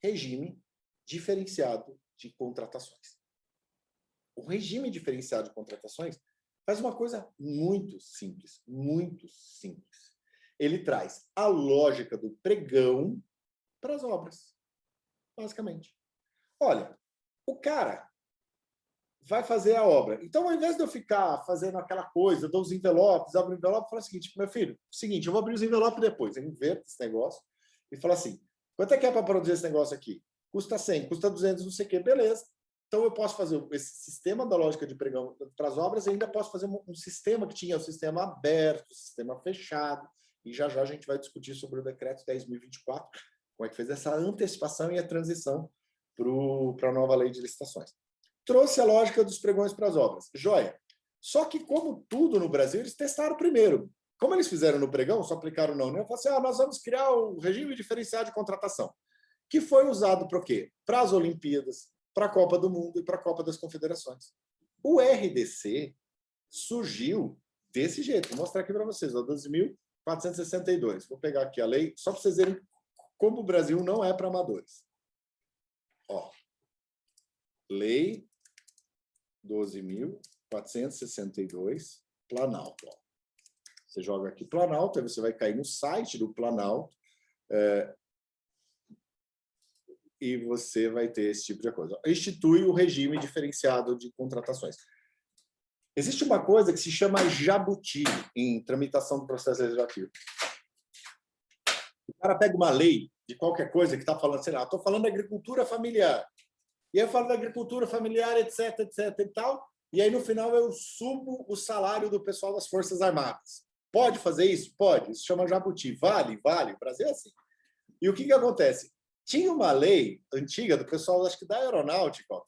Regime Diferenciado de Contratações. O regime diferenciado de contratações faz uma coisa muito simples, muito simples. Ele traz a lógica do pregão para as obras, basicamente. Olha, o cara vai fazer a obra. Então, ao invés de eu ficar fazendo aquela coisa, dou os envelopes, abro o envelope, falo o seguinte, meu filho, seguinte, eu vou abrir os envelopes depois, eu inverto esse negócio e falo assim, quanto é que é para produzir esse negócio aqui? Custa 100, custa 200, não sei o quê, beleza. Então, eu posso fazer esse sistema da lógica de pregão para as obras e ainda posso fazer um sistema que tinha o sistema aberto, o sistema fechado, e já já a gente vai discutir sobre o decreto 10.024, como é que fez essa antecipação e a transição para a nova lei de licitações. Trouxe a lógica dos pregões para as obras. Joia. Só que, como tudo no Brasil, eles testaram primeiro. Como eles fizeram no pregão, só aplicaram na União, falaram assim, nós vamos criar o regime diferenciado de contratação, que foi usado para o quê? Para as Olimpíadas, para a Copa do Mundo e para a Copa das Confederações. O RDC surgiu desse jeito. Vou mostrar aqui para vocês, 12.462. Vou pegar aqui a lei, só para vocês verem como o Brasil não é para amadores. Ó, Lei 12.462, Planalto. Ó. Você joga aqui Planalto, aí você vai cair no site do Planalto e você vai ter esse tipo de coisa. Institui o regime diferenciado de contratações. Existe uma coisa que se chama jabuti em tramitação do processo legislativo. O cara pega uma lei de qualquer coisa que está falando, sei lá, estou falando da agricultura familiar. E aí eu falo da agricultura familiar, etc, etc e tal, e aí no final eu subo o salário do pessoal das Forças Armadas. Pode fazer isso? Pode. Isso chama jabuti. Vale, vale. O Brasil é assim. E o que acontece? Tinha uma lei antiga do pessoal, acho que da Aeronáutica,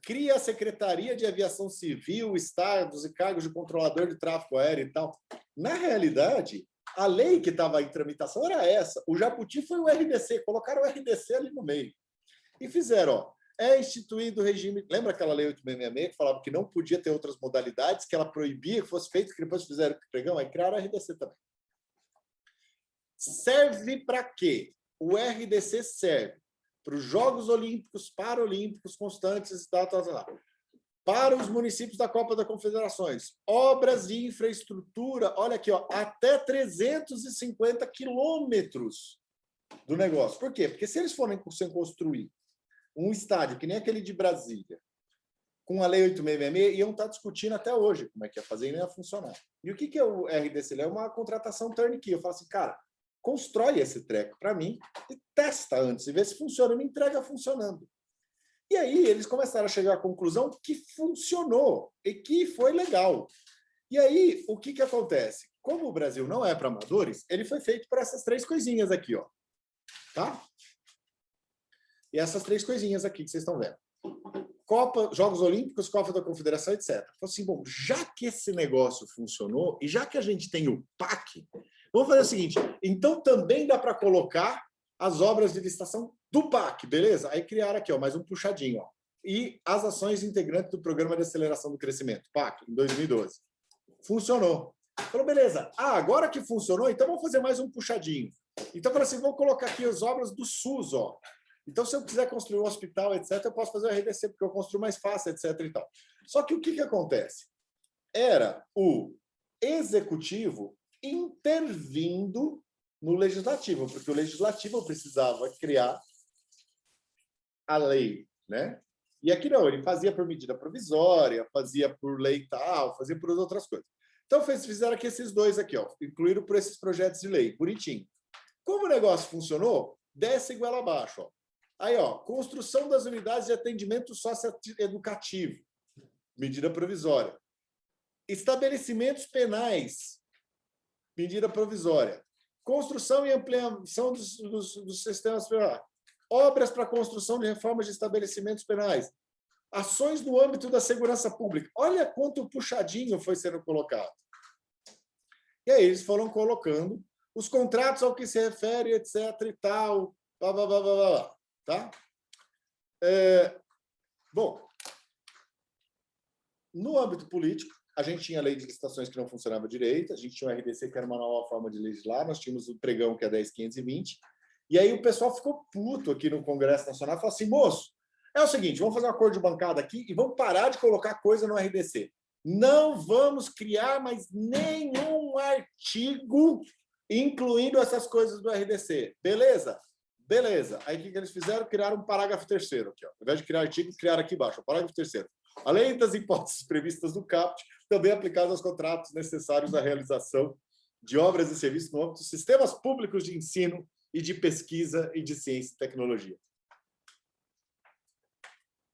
cria a Secretaria de Aviação Civil, estados e cargos de controlador de tráfego aéreo e tal. Na realidade, a lei que estava em tramitação era essa. O jabuti foi o RDC, colocaram o RDC ali no meio. E fizeram, é instituído o regime... Lembra aquela lei 8.666 que falava que não podia ter outras modalidades, que ela proibia que fosse feito, que depois fizeram o pregão, aí criaram o RDC também. Serve para quê? O RDC serve para os Jogos Olímpicos, Paralímpicos, constantes, para os municípios da Copa das Confederações, obras de infraestrutura, olha aqui, ó, até 350 quilômetros do negócio. Por quê? Porque se eles forem construir um estádio, que nem aquele de Brasília, com a Lei 8.666, iam estar discutindo até hoje como é que ia fazer e não ia funcionar. E o que é o RDC? É uma contratação turnkey. Eu falo assim, cara, constrói esse treco para mim e testa antes, e vê se funciona, e me entrega funcionando. E aí eles começaram a chegar à conclusão que funcionou e que foi legal. E aí, o que acontece? Como o Brasil não é para amadores, ele foi feito para essas três coisinhas aqui, ó. Tá? E essas três coisinhas aqui que vocês estão vendo. Copa, Jogos Olímpicos, Copa da Confederação, etc. Falei assim, bom, já que esse negócio funcionou e já que a gente tem o PAC, vamos fazer o seguinte, então também dá para colocar as obras de licitação do PAC, beleza? Aí criaram aqui, ó, mais um puxadinho, ó. E as ações integrantes do Programa de Aceleração do Crescimento, PAC, em 2012. Funcionou. Falou, beleza. Agora que funcionou, então vamos fazer mais um puxadinho. Então, falei assim, vou colocar aqui as obras do SUS, ó. Então, se eu quiser construir um hospital, etc., eu posso fazer o RDC, porque eu construo mais fácil, etc. e tal. Só que o que acontece? Era o executivo intervindo no legislativo, porque o legislativo precisava criar a lei, né? E aqui não, ele fazia por medida provisória, fazia por lei tal, fazia por outras coisas. Então, fizeram aqui esses dois aqui, ó, incluíram por esses projetos de lei, bonitinho. Como o negócio funcionou, desce igual abaixo, ó. Aí, ó, construção das unidades de atendimento socioeducativo, medida provisória. Estabelecimentos penais, medida provisória. Construção e ampliação dos sistemas penais. Obras para construção de reformas de estabelecimentos penais. Ações no âmbito da segurança pública. Olha quanto puxadinho foi sendo colocado. E aí eles foram colocando os contratos ao que se refere, etc. e tal, blá, blá, blá, blá, blá, tá? Bom, no âmbito político, a gente tinha a lei de licitações que não funcionava direito, a gente tinha o RDC, que era uma nova forma de legislar, nós tínhamos o pregão, que é 10.520, e aí o pessoal ficou puto aqui no Congresso Nacional e falou assim, moço, é o seguinte, vamos fazer um acordo de bancada aqui e vamos parar de colocar coisa no RDC. Não vamos criar mais nenhum artigo incluindo essas coisas do RDC. Beleza? Beleza. Aí, o que eles fizeram? Criaram um parágrafo terceiro aqui. Ó. Ao invés de criar artigo, criaram aqui embaixo. O parágrafo terceiro. Além das hipóteses previstas no CAPT, também aplicadas aos contratos necessários à realização de obras e serviços no âmbito dos sistemas públicos de ensino e de pesquisa e de ciência e tecnologia.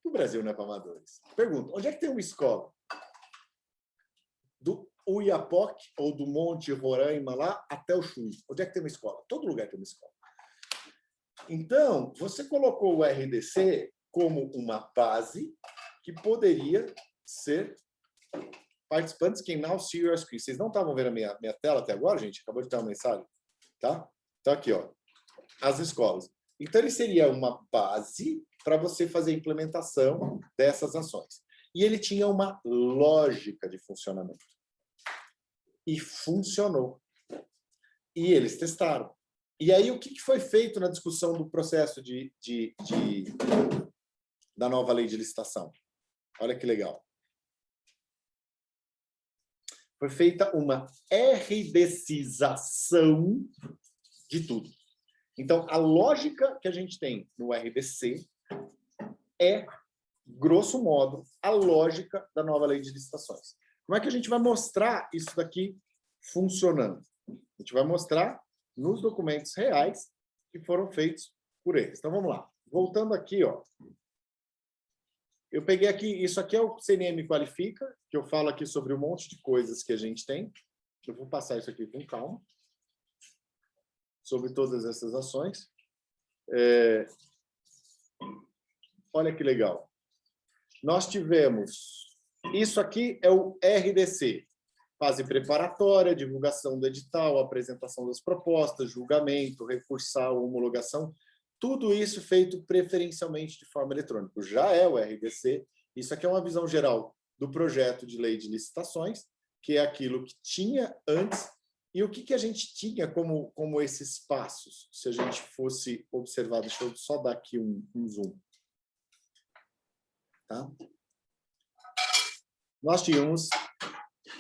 O Brasil não é para amadores. Pergunta, onde é que tem uma escola? Do Uiapoque ou do Monte Roraima lá até o Chuí. Onde é que tem uma escola? Todo lugar tem uma escola. Então, você colocou o RDC como uma base que poderia ser participantes que now see your screen. Vocês não estavam vendo a minha tela até agora, gente? Acabou de ter uma mensagem, tá? Então, aqui, ó, as escolas. Então, ele seria uma base para você fazer a implementação dessas ações. E ele tinha uma lógica de funcionamento. E funcionou. E eles testaram. E aí, o que foi feito na discussão do processo da nova lei de licitação? Olha que legal. Foi feita uma RDCização de tudo. Então, a lógica que a gente tem no RDC é, grosso modo, a lógica da nova lei de licitações. Como é que a gente vai mostrar isso daqui funcionando? A gente vai mostrar nos documentos reais que foram feitos por eles. Então, vamos lá. Voltando aqui, ó. Eu peguei aqui, isso aqui é o CNM Qualifica, que eu falo aqui sobre um monte de coisas que a gente tem. Eu vou passar isso aqui com calma. Sobre todas essas ações. Olha que legal. Nós tivemos... Isso aqui é o RDC. Fase preparatória, divulgação do edital, apresentação das propostas, julgamento, recursal, homologação. Tudo isso feito preferencialmente de forma eletrônica. Já é o RDC. Isso aqui é uma visão geral do projeto de lei de licitações, que é aquilo que tinha antes. E o que a gente tinha como esses passos, se a gente fosse observar? Deixa eu só dar aqui um zoom. Tá? Nós tínhamos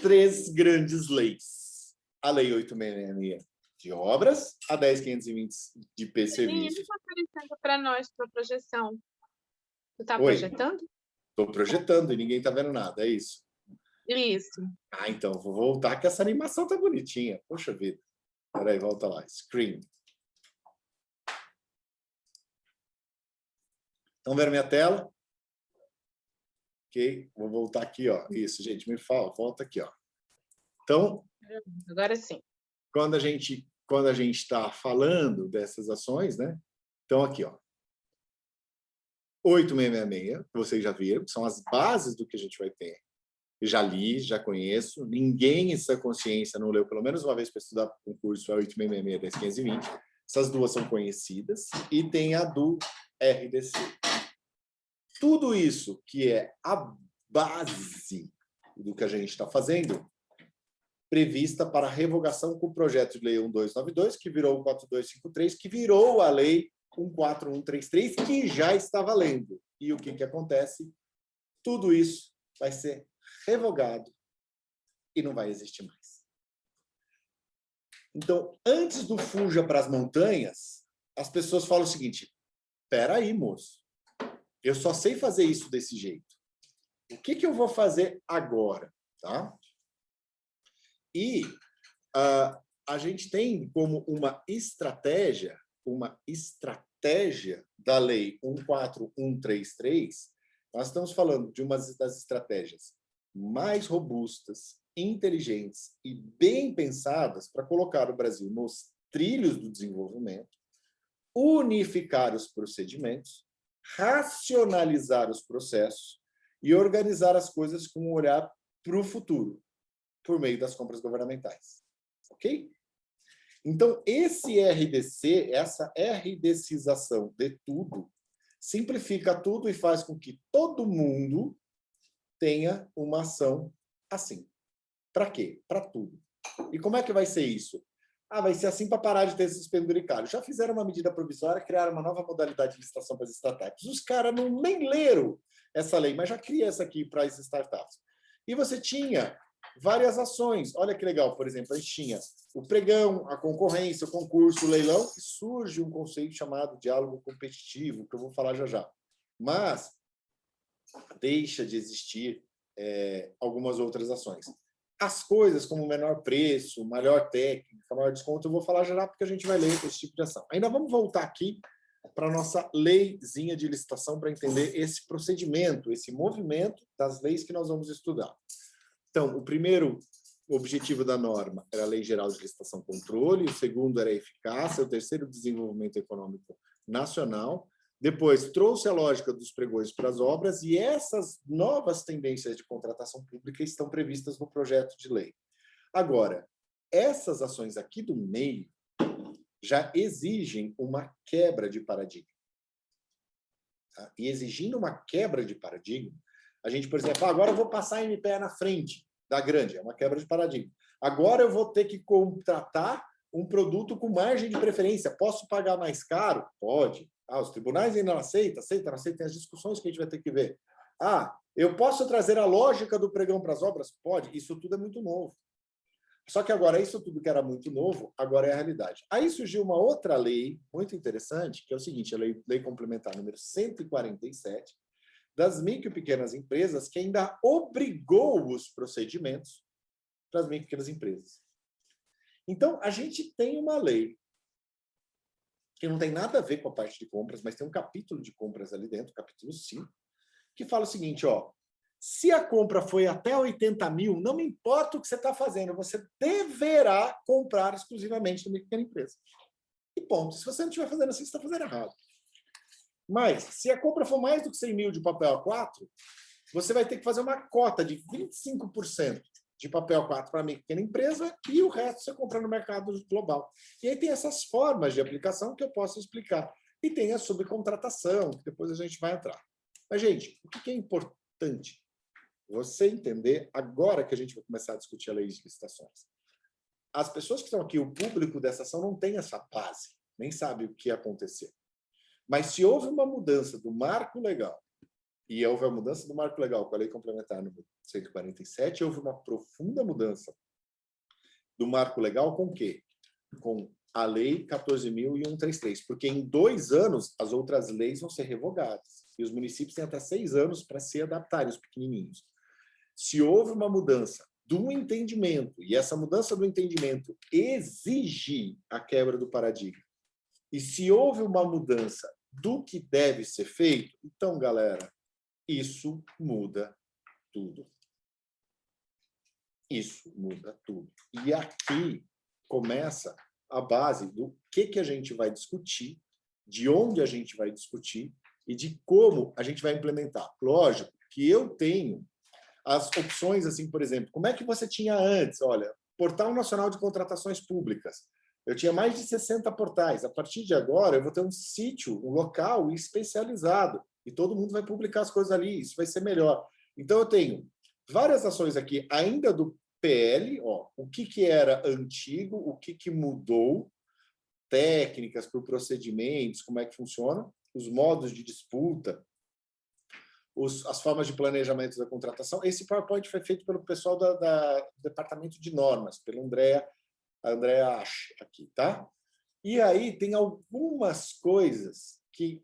3 grandes leis. A Lei 866 de obras, a 10.520 de PCV. Ele está aparecendo para nós, para a projeção. Tu está Oi? projetando? Estou projetando e ninguém está vendo nada, é isso? Isso. Ah, então, vou voltar que essa animação tá bonitinha. Poxa vida. Espera aí, volta lá. Screen. Estão vendo minha tela? Ok, vou voltar aqui, ó. Isso, gente, me fala, volta aqui, ó. Então, Agora sim. quando a gente está falando dessas ações, né? Então, aqui, ó. 8666, vocês já viram, são as bases do que a gente vai ter. Já li, já conheço. Ninguém em sua consciência não leu pelo menos uma vez para estudar o concurso 8666, 10.520. Essas duas são conhecidas. E tem a do RDC. Tudo isso que é a base do que a gente está fazendo, prevista para revogação com o projeto de lei 1292, que virou o 4253, que virou a lei 14133, que já está valendo. E o que acontece? Tudo isso vai ser revogado e não vai existir mais. Então, antes do fuja para as montanhas, as pessoas falam o seguinte: espera aí, moço, eu só sei fazer isso desse jeito. O que eu vou fazer agora? Tá? E a gente tem como uma estratégia da lei 14133, nós estamos falando de uma das estratégias mais robustas, inteligentes e bem pensadas para colocar o Brasil nos trilhos do desenvolvimento, unificar os procedimentos, racionalizar os processos e organizar as coisas com um olhar para o futuro, por meio das compras governamentais. Ok? Então, esse RDC, essa RDCização de tudo, simplifica tudo e faz com que todo mundo tenha uma ação assim. Para quê? Para tudo. E como é que vai ser isso? Vai ser assim para parar de ter esses penduricalhos. Já fizeram uma medida provisória, criaram uma nova modalidade de licitação para as startups. Os caras nem leram essa lei, mas já cria essa aqui para as startups. E você tinha várias ações. Olha que legal, por exemplo, a gente tinha o pregão, a concorrência, o concurso, o leilão, e surge um conceito chamado diálogo competitivo, que eu vou falar já já. Mas deixa de existir algumas outras ações. As coisas como menor preço, maior técnica, maior desconto, eu vou falar já porque a gente vai ler esse tipo de ação. Ainda vamos voltar aqui para a nossa leizinha de licitação para entender esse procedimento, esse movimento das leis que nós vamos estudar. Então, o primeiro objetivo da norma era a Lei Geral de Licitação e Controle, o segundo era a eficácia, o terceiro, o desenvolvimento econômico nacional. Depois, trouxe a lógica dos pregões para as obras e essas novas tendências de contratação pública estão previstas no projeto de lei. Agora, essas ações aqui do meio já exigem uma quebra de paradigma. Tá? E exigindo uma quebra de paradigma, a gente, por exemplo, agora eu vou passar a MPE na frente da grande, é uma quebra de paradigma. Agora eu vou ter que contratar um produto com margem de preferência. Posso pagar mais caro? Pode. Os tribunais ainda não aceitam, não aceitam, tem as discussões que a gente vai ter que ver. Eu posso trazer a lógica do pregão para as obras? Pode. Isso tudo é muito novo. Só que agora, isso tudo que era muito novo, agora é a realidade. Aí surgiu uma outra lei muito interessante, que é o seguinte, a Lei Complementar número 147, das micro e pequenas empresas, que ainda obrigou os procedimentos para as micro e pequenas empresas. Então, a gente tem uma lei que não tem nada a ver com a parte de compras, mas tem um capítulo de compras ali dentro, capítulo 5, que fala o seguinte, se a compra foi até 80 mil, não me importa o que você está fazendo, você deverá comprar exclusivamente da micro e pequena empresa. E ponto. Se você não estiver fazendo assim, você está fazendo errado. Mas, se a compra for mais do que 100 mil de papel A4, você vai ter que fazer uma cota de 25% de papel A4 para a micro e pequena empresa e o resto você compra no mercado global. E aí tem essas formas de aplicação que eu posso explicar. E tem a subcontratação, que depois a gente vai entrar. Mas, gente, o que é importante você entender agora que a gente vai começar a discutir a lei de licitações? As pessoas que estão aqui, o público dessa ação, não tem essa base, nem sabe o que aconteceu. Mas se houve uma mudança do marco legal, e houve a mudança do marco legal com a Lei Complementar número 147, houve uma profunda mudança do marco legal com o quê? Com a Lei 14.133, porque em 2 anos as outras leis vão ser revogadas, e os municípios têm até 6 anos para se adaptarem, os pequenininhos. Se houve uma mudança do entendimento, e essa mudança do entendimento exige a quebra do paradigma, e se houve uma mudança do que deve ser feito, então, galera, isso muda tudo. Isso muda tudo. E aqui começa a base do que a gente vai discutir, de onde a gente vai discutir e de como a gente vai implementar. Lógico que eu tenho as opções, assim, por exemplo, como é que você tinha antes? Olha, Portal Nacional de Contratações Públicas. Eu tinha mais de 60 portais. A partir de agora, eu vou ter um sítio, um local especializado. E todo mundo vai publicar as coisas ali. Isso vai ser melhor. Então, eu tenho várias ações aqui, ainda do PL, o que era antigo, o que mudou, técnicas para procedimentos, como é que funciona, os modos de disputa, as formas de planejamento da contratação. Esse PowerPoint foi feito pelo pessoal do Departamento de Normas, pelo Andréa Asch aqui, tá? E aí tem algumas coisas que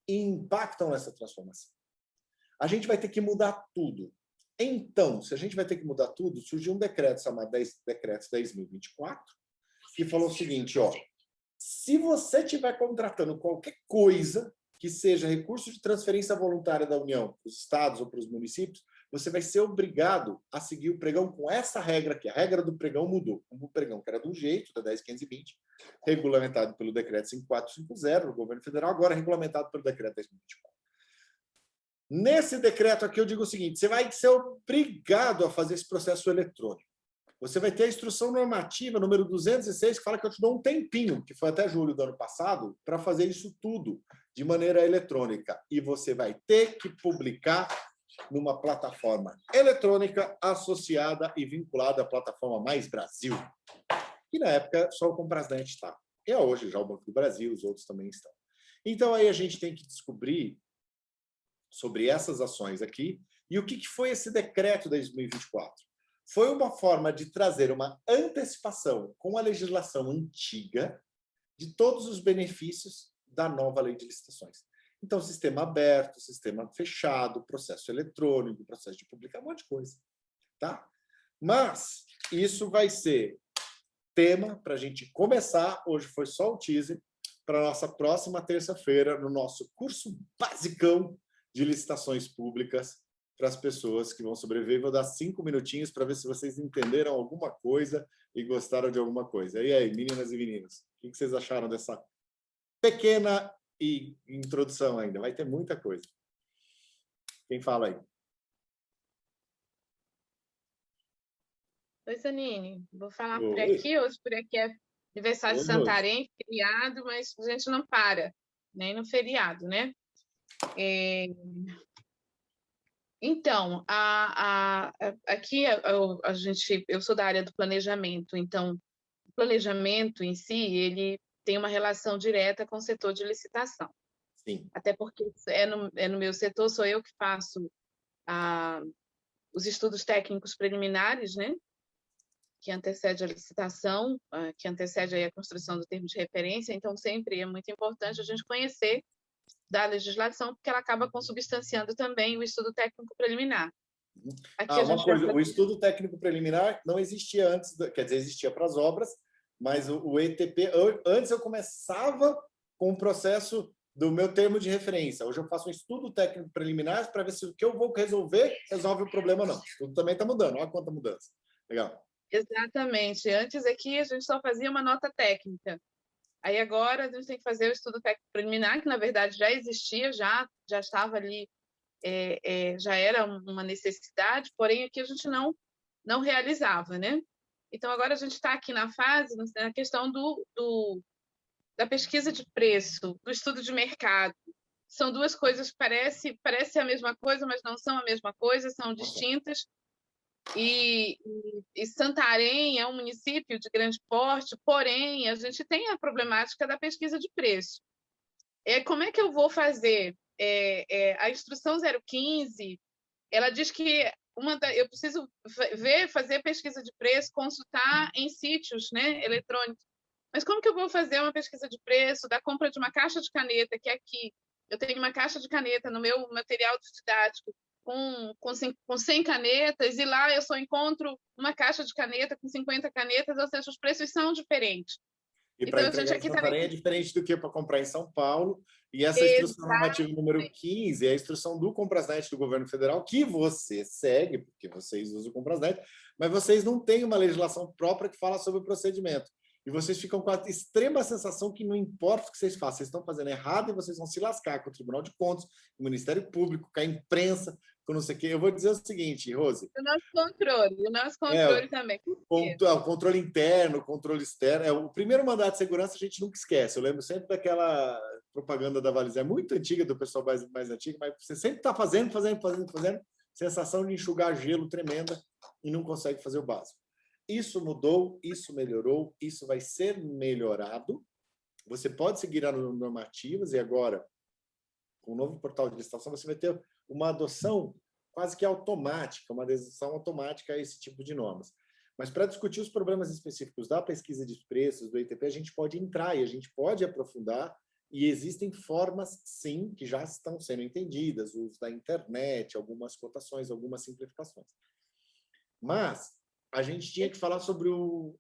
impactam nessa transformação. A gente vai ter que mudar tudo. Então, se a gente vai ter que mudar tudo, surgiu um decreto chamado Decreto 10.024, que falou o seguinte, se você estiver contratando qualquer coisa que seja recurso de transferência voluntária da União para os estados ou para os municípios, você vai ser obrigado a seguir o pregão com essa regra aqui. A regra do pregão mudou. O pregão, que era de um jeito, da 10.520, regulamentado pelo decreto 5450 do governo federal, agora regulamentado pelo decreto 10.024. Nesse decreto aqui, eu digo o seguinte, você vai ser obrigado a fazer esse processo eletrônico. Você vai ter a instrução normativa número 206, que fala que eu te dou um tempinho, que foi até julho do ano passado, para fazer isso tudo de maneira eletrônica. E você vai ter que publicar numa plataforma eletrônica associada e vinculada à plataforma Mais Brasil, que na época só o Comprasnet está. E hoje já o Banco do Brasil, os outros também estão. Então aí a gente tem que descobrir sobre essas ações aqui E o que foi esse decreto de 2024? Foi uma forma de trazer uma antecipação com a legislação antiga de todos os benefícios da nova lei de licitações. Então, sistema aberto, sistema fechado, processo eletrônico, processo de publicar, um monte de coisa. Tá? Mas isso vai ser tema para a gente começar. Hoje foi só o teaser para a nossa próxima terça-feira, no nosso curso basicão de licitações públicas para as pessoas que vão sobreviver. Vou dar 5 minutinhos para ver se vocês entenderam alguma coisa e gostaram de alguma coisa. E aí, meninas e meninos, o que vocês acharam dessa pequena introdução ainda? Vai ter muita coisa. Quem fala aí? Oi, Zanini. Vou falar por Oi. aqui. Hoje por aqui é aniversário de Oi, Rose. Santarém, feriado, mas a gente não para, nem no feriado, né? Então, aqui eu sou da área do planejamento, então o planejamento em si, ele tem uma relação direta com o setor de licitação. Sim. Até porque é no meu setor, sou eu que faço os estudos técnicos preliminares, né? Que antecede a licitação, que antecede aí a construção do termo de referência. Então, sempre é muito importante a gente conhecer da legislação, porque ela acaba consubstanciando também o estudo técnico preliminar. Aqui Uma coisa, o estudo técnico preliminar não existia antes, quer dizer, existia para as obras, mas o ETP, antes eu começava com o processo do meu termo de referência. Hoje eu faço um estudo técnico preliminar para ver se o que eu vou resolver resolve o problema ou não. Tudo também está mudando, olha quanta mudança. Legal. Exatamente. Antes aqui a gente só fazia uma nota técnica. Aí agora a gente tem que fazer o estudo técnico preliminar, que na verdade já existia, já estava ali, já era uma necessidade, porém aqui a gente não realizava, né? Então agora a gente está aqui na fase, na questão da pesquisa de preço, do estudo de mercado. São duas coisas que parece a mesma coisa, mas não são a mesma coisa, são distintas. E Santarém é um município de grande porte, porém, a gente tem a problemática da pesquisa de preço. Como é que eu vou fazer? A instrução 015, ela diz que eu preciso fazer pesquisa de preço, consultar em sítios, né, eletrônicos. Mas como que eu vou fazer uma pesquisa de preço da compra de uma caixa de caneta, que aqui eu tenho uma caixa de caneta no meu material didático, com 100 canetas, e lá eu só encontro uma caixa de caneta com 50 canetas, ou seja, os preços são diferentes. E para entregar em Santarém é diferente do que para comprar em São Paulo. E essa instrução normativa número 15 é a instrução do Comprasnet do governo federal, que você segue, porque vocês usam o Comprasnet, mas vocês não têm uma legislação própria que fala sobre o procedimento. E vocês ficam com a extrema sensação que não importa o que vocês façam, vocês estão fazendo errado e vocês vão se lascar com o Tribunal de Contas, com o Ministério Público, com a imprensa, com não sei o quê. Eu vou dizer o seguinte, Rose. O nosso controle também. O controle interno, o controle externo. O primeiro mandato de segurança a gente nunca esquece. Eu lembro sempre daquela propaganda da Valizé, muito antiga, do pessoal mais antigo, mas você sempre está fazendo, sensação de enxugar gelo tremenda e não consegue fazer o básico. Isso mudou, isso melhorou, isso vai ser melhorado. Você pode seguir as normativas e agora, com o novo portal de licitação, você vai ter uma adoção quase que automática, uma adesão automática a esse tipo de normas. Mas para discutir os problemas específicos da pesquisa de preços, do ETP, a gente pode entrar e a gente pode aprofundar, e existem formas, sim, que já estão sendo entendidas, o uso da internet, algumas cotações, algumas simplificações. Mas a gente tinha que falar sobre o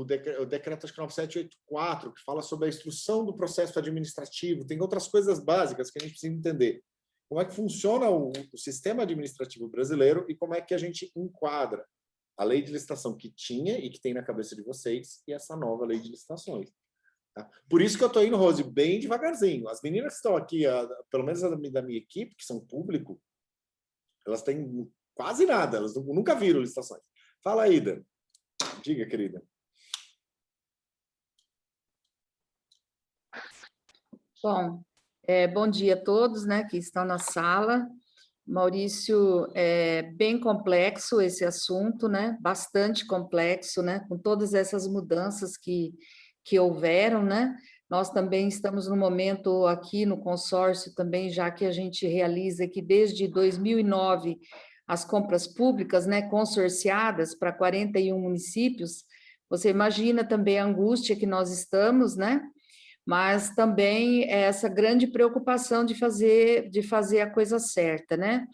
decreto, acho que 9784, que fala sobre a instrução do processo administrativo. Tem outras coisas básicas que a gente precisa entender. Como é que funciona o sistema administrativo brasileiro e como é que a gente enquadra a lei de licitação que tinha e que tem na cabeça de vocês e essa nova lei de licitações. Tá? Por isso que eu estou indo, Rose, bem devagarzinho. As meninas que estão aqui, pelo menos da minha equipe, que são público, elas têm quase nada, elas nunca viram licitações. Fala aí, Dan. Diga, querida. Bom, bom dia a todos, né, que estão na sala. Maurício, é bem complexo esse assunto, né, bastante complexo, né, com todas essas mudanças que houveram, né, Nós também estamos no momento aqui no consórcio também, já que a gente realiza aqui desde 2009 as compras públicas, né, consorciadas para 41 municípios. Você imagina também a angústia que nós estamos, né? Mas também essa grande preocupação de fazer a coisa certa, né?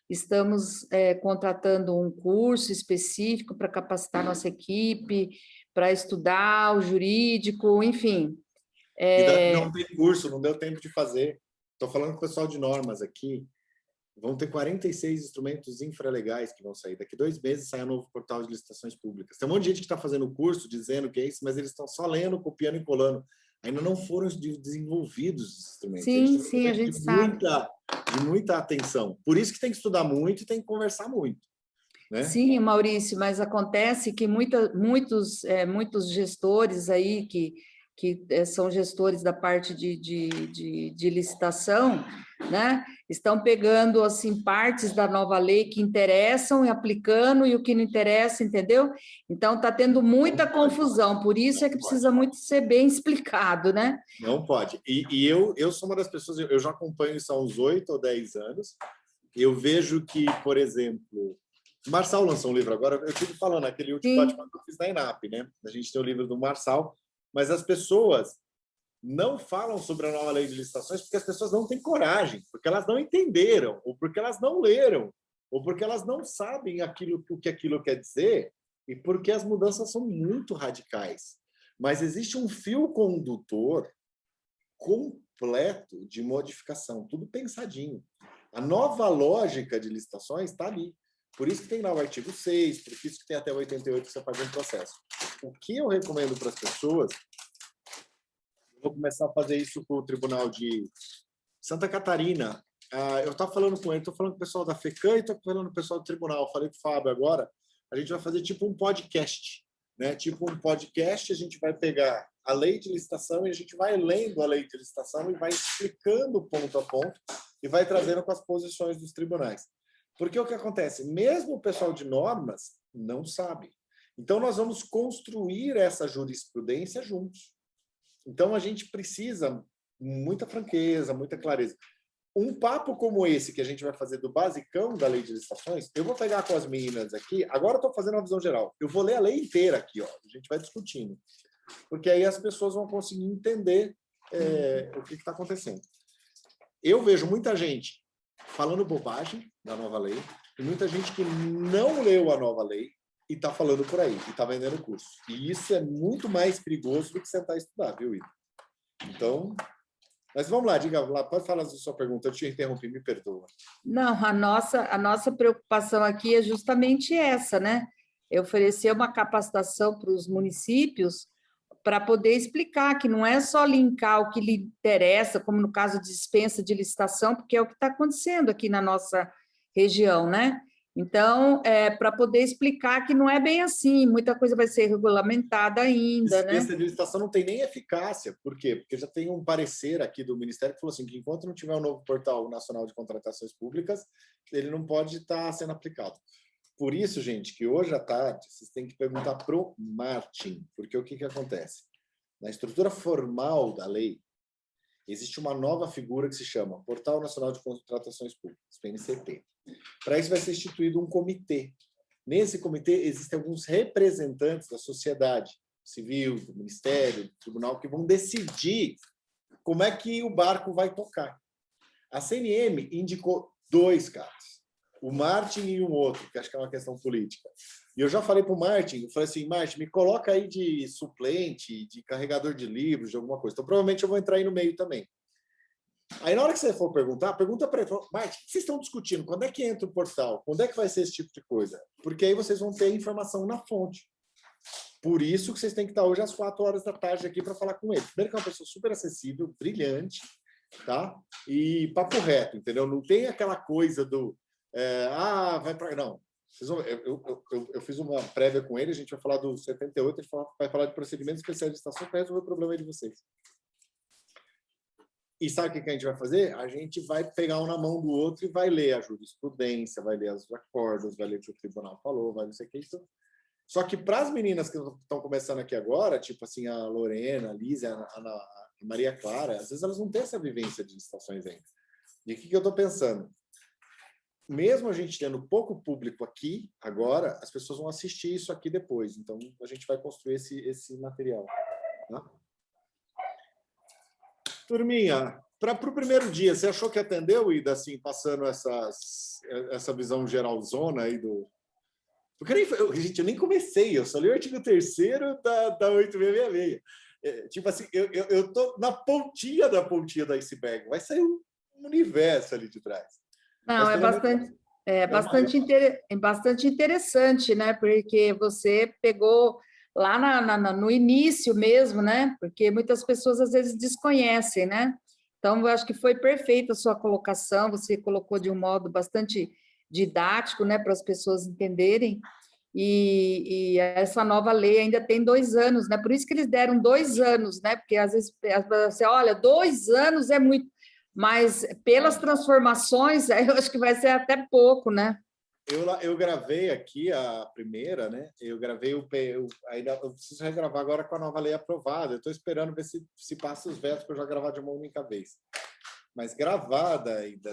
Estamos contratando um curso específico para capacitar nossa equipe, para estudar o jurídico, enfim. Não tem curso, não deu tempo de fazer. Estou falando com o pessoal de normas aqui. Vão ter 46 instrumentos infralegais que vão sair. Daqui 2 meses sai um novo portal de licitações públicas. Tem um monte de gente que está fazendo o curso, dizendo que é isso, mas eles estão só lendo, copiando e colando. Ainda não foram desenvolvidos os instrumentos. Sim, a gente sabe. De muita atenção. Por isso que tem que estudar muito e tem que conversar muito. Né? Sim, Maurício, mas acontece que muitos gestores aí que são gestores da parte de licitação, né, estão pegando assim partes da nova lei que interessam e aplicando, e o que não interessa, entendeu? Então está tendo muita confusão, por isso é que precisa muito ser bem explicado, né? Não pode. E eu sou uma das pessoas, eu já acompanho isso há uns 8 ou 10 anos. Eu vejo que, por exemplo, o Marçal lançou um livro agora, eu estive falando, aquele último bate-papo que eu fiz na ENAP, né? A gente tem o livro do Marçal, mas as pessoas não falam sobre a nova lei de licitações porque as pessoas não têm coragem, porque elas não entenderam, ou porque elas não leram, ou porque elas não sabem o que aquilo quer dizer, e porque as mudanças são muito radicais. Mas existe um fio condutor completo de modificação, tudo pensadinho. A nova lógica de licitações está ali. Por isso que tem lá o artigo 6, por isso que tem até o 88 que você faz um processo. O que eu recomendo para as pessoas, eu vou começar a fazer isso com o Tribunal de Santa Catarina. Eu estava falando com ele, estou falando com o pessoal da FECAM e estou falando com o pessoal do Tribunal. Falei com o Fábio agora, a gente vai fazer tipo um podcast. Né? Tipo um podcast, a gente vai pegar a lei de licitação e a gente vai lendo a lei de licitação e vai explicando ponto a ponto e vai trazendo com as posições dos tribunais. Porque o que acontece? Mesmo o pessoal de normas não sabe. Então, nós vamos construir essa jurisprudência juntos. Então, a gente precisa muita franqueza, muita clareza. Um papo como esse que a gente vai fazer do basicão da lei de licitações, eu vou pegar com as meninas aqui, agora eu estou fazendo uma visão geral, eu vou ler a lei inteira aqui, ó, a gente vai discutindo, porque aí as pessoas vão conseguir entender o que está acontecendo. Eu vejo muita gente falando bobagem da nova lei, e muita gente que não leu a nova lei e está falando por aí, e está vendendo curso. E isso é muito mais perigoso do que sentar e estudar, viu, Ida? Então... Mas vamos lá, diga lá, pode falar da sua pergunta, eu te interrompi, me perdoa. Não, a nossa preocupação aqui é justamente essa, né? É oferecer uma capacitação para os municípios para poder explicar que não é só linkar o que lhe interessa, como no caso de dispensa de licitação, porque é o que está acontecendo aqui na nossa região, né? Então, para poder explicar que não é bem assim, muita coisa vai ser regulamentada ainda, né? Dispensa de licitação não tem nem eficácia. Por quê? Porque já tem um parecer aqui do Ministério que falou assim, que enquanto não tiver um novo portal nacional de contratações públicas, ele não pode estar sendo aplicado. Por isso, gente, que hoje à tarde vocês têm que perguntar para o Martin, porque o que acontece? Na estrutura formal da lei, existe uma nova figura que se chama Portal Nacional de Contratações Públicas, PNCP. Para isso vai ser instituído um comitê. Nesse comitê existem alguns representantes da sociedade civil, do Ministério, do Tribunal, que vão decidir como é que o barco vai tocar. A CNM indicou 2 caras, o Martin e um outro, que acho que é uma questão política. E eu já falei para o Martin, eu falei assim, Martin, me coloca aí de suplente, de carregador de livros, de alguma coisa. Então, provavelmente eu vou entrar aí no meio também. Aí, na hora que você for pergunta para ele, Martin, o que vocês estão discutindo? Quando é que entra o portal? Quando é que vai ser esse tipo de coisa? Porque aí vocês vão ter informação na fonte. Por isso que vocês têm que estar hoje às 4 horas da tarde aqui para falar com ele. Primeiro que é uma pessoa super acessível, brilhante, tá? E papo reto, entendeu? Não tem aquela coisa do... vai para... Não. Eu fiz uma prévia com ele, a gente vai falar do 78, ele vai falar de procedimentos especiais de licitação para resolver o problema de vocês. E sabe o que a gente vai fazer? A gente vai pegar um na mão do outro e vai ler a jurisprudência, vai ler os acordos, vai ler o que o tribunal falou, vai não sei o que isso. Só que para as meninas que estão começando aqui agora, tipo assim, a Lorena, a Lízia, Maria Clara, às vezes elas não têm essa vivência de licitações ainda. E o que eu estou pensando? Mesmo a gente tendo pouco público aqui, agora, as pessoas vão assistir isso aqui depois. Então, a gente vai construir esse material. Tá? Turminha, para o primeiro dia, você achou que atendeu, Ida, assim, passando essa visão geralzona aí do... Porque gente, eu nem comecei, eu só li o artigo 3º da 8666. Tipo assim, eu estou na pontinha da iceberg. Vai sair um universo ali de trás. Não, bastante interessante, né? Porque você pegou lá no início mesmo, né? Porque muitas pessoas às vezes desconhecem, né? Então, eu acho que foi perfeita a sua colocação, você colocou de um modo bastante didático, né? Para as pessoas entenderem. E essa nova lei ainda tem 2 anos, né? Por isso que eles deram 2 anos, né? Porque às vezes você olha, 2 anos é muito, mas pelas transformações, eu acho que vai ser até pouco, né? Eu gravei aqui a primeira, né? Eu gravei ainda eu preciso regravar agora com a nova lei aprovada. Eu estou esperando ver se passa os vetos para eu já gravar de uma única vez. Mas gravada ainda,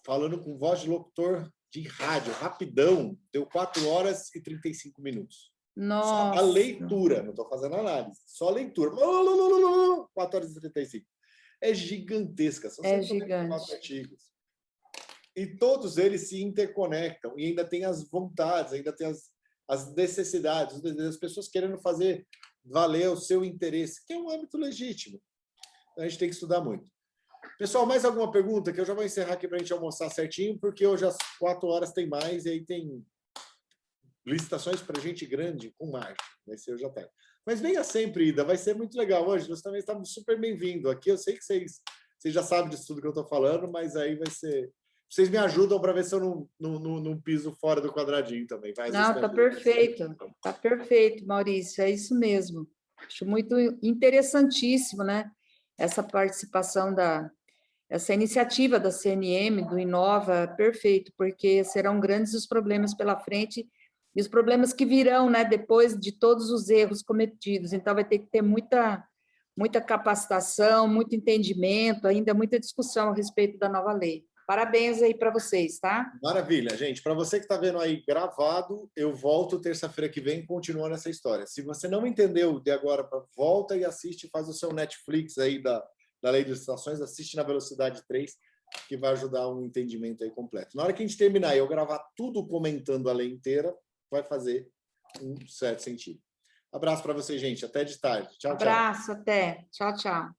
falando com voz de locutor de rádio, rapidão, deu 4 horas e 35 minutos. Nossa. Só a leitura, não estou fazendo análise, só a leitura. 4 horas e 35. É gigantesca, são 194 artigos. E todos eles se interconectam, e ainda tem as vontades, ainda tem as necessidades, as pessoas querendo fazer valer o seu interesse, que é um âmbito legítimo. Então, a gente tem que estudar muito. Pessoal, mais alguma pergunta? Que eu já vou encerrar aqui para a gente almoçar certinho, porque hoje às 4 horas tem mais, e aí tem licitações para gente grande com margem. Vai ser hoje à tarde. Mas venha sempre, Ida, vai ser muito legal hoje. Nós também estamos super bem-vindos aqui. Eu sei que vocês já sabem disso tudo que eu estou falando, mas aí vai ser... Vocês me ajudam para ver se eu não piso fora do quadradinho também. Não, está perfeito. Está perfeito, Maurício. É isso mesmo. Acho muito interessantíssimo, né? Essa participação essa iniciativa da CNM, do Inova, perfeito, porque serão grandes os problemas pela frente e os problemas que virão, né, depois de todos os erros cometidos. Então, vai ter que ter muita capacitação, muito entendimento, ainda muita discussão a respeito da nova lei. Parabéns aí para vocês, tá? Maravilha, gente. Para você que está vendo aí gravado, eu volto terça-feira que vem continuando essa história. Se você não entendeu de agora, volta e assiste, faz o seu Netflix aí da Lei de Licitações, assiste na velocidade 3, que vai ajudar um entendimento aí completo. Na hora que a gente terminar e eu gravar tudo comentando a lei inteira, vai fazer um certo sentido. Abraço para vocês, gente. Até de tarde. Tchau, tchau. Abraço, até. Tchau, tchau.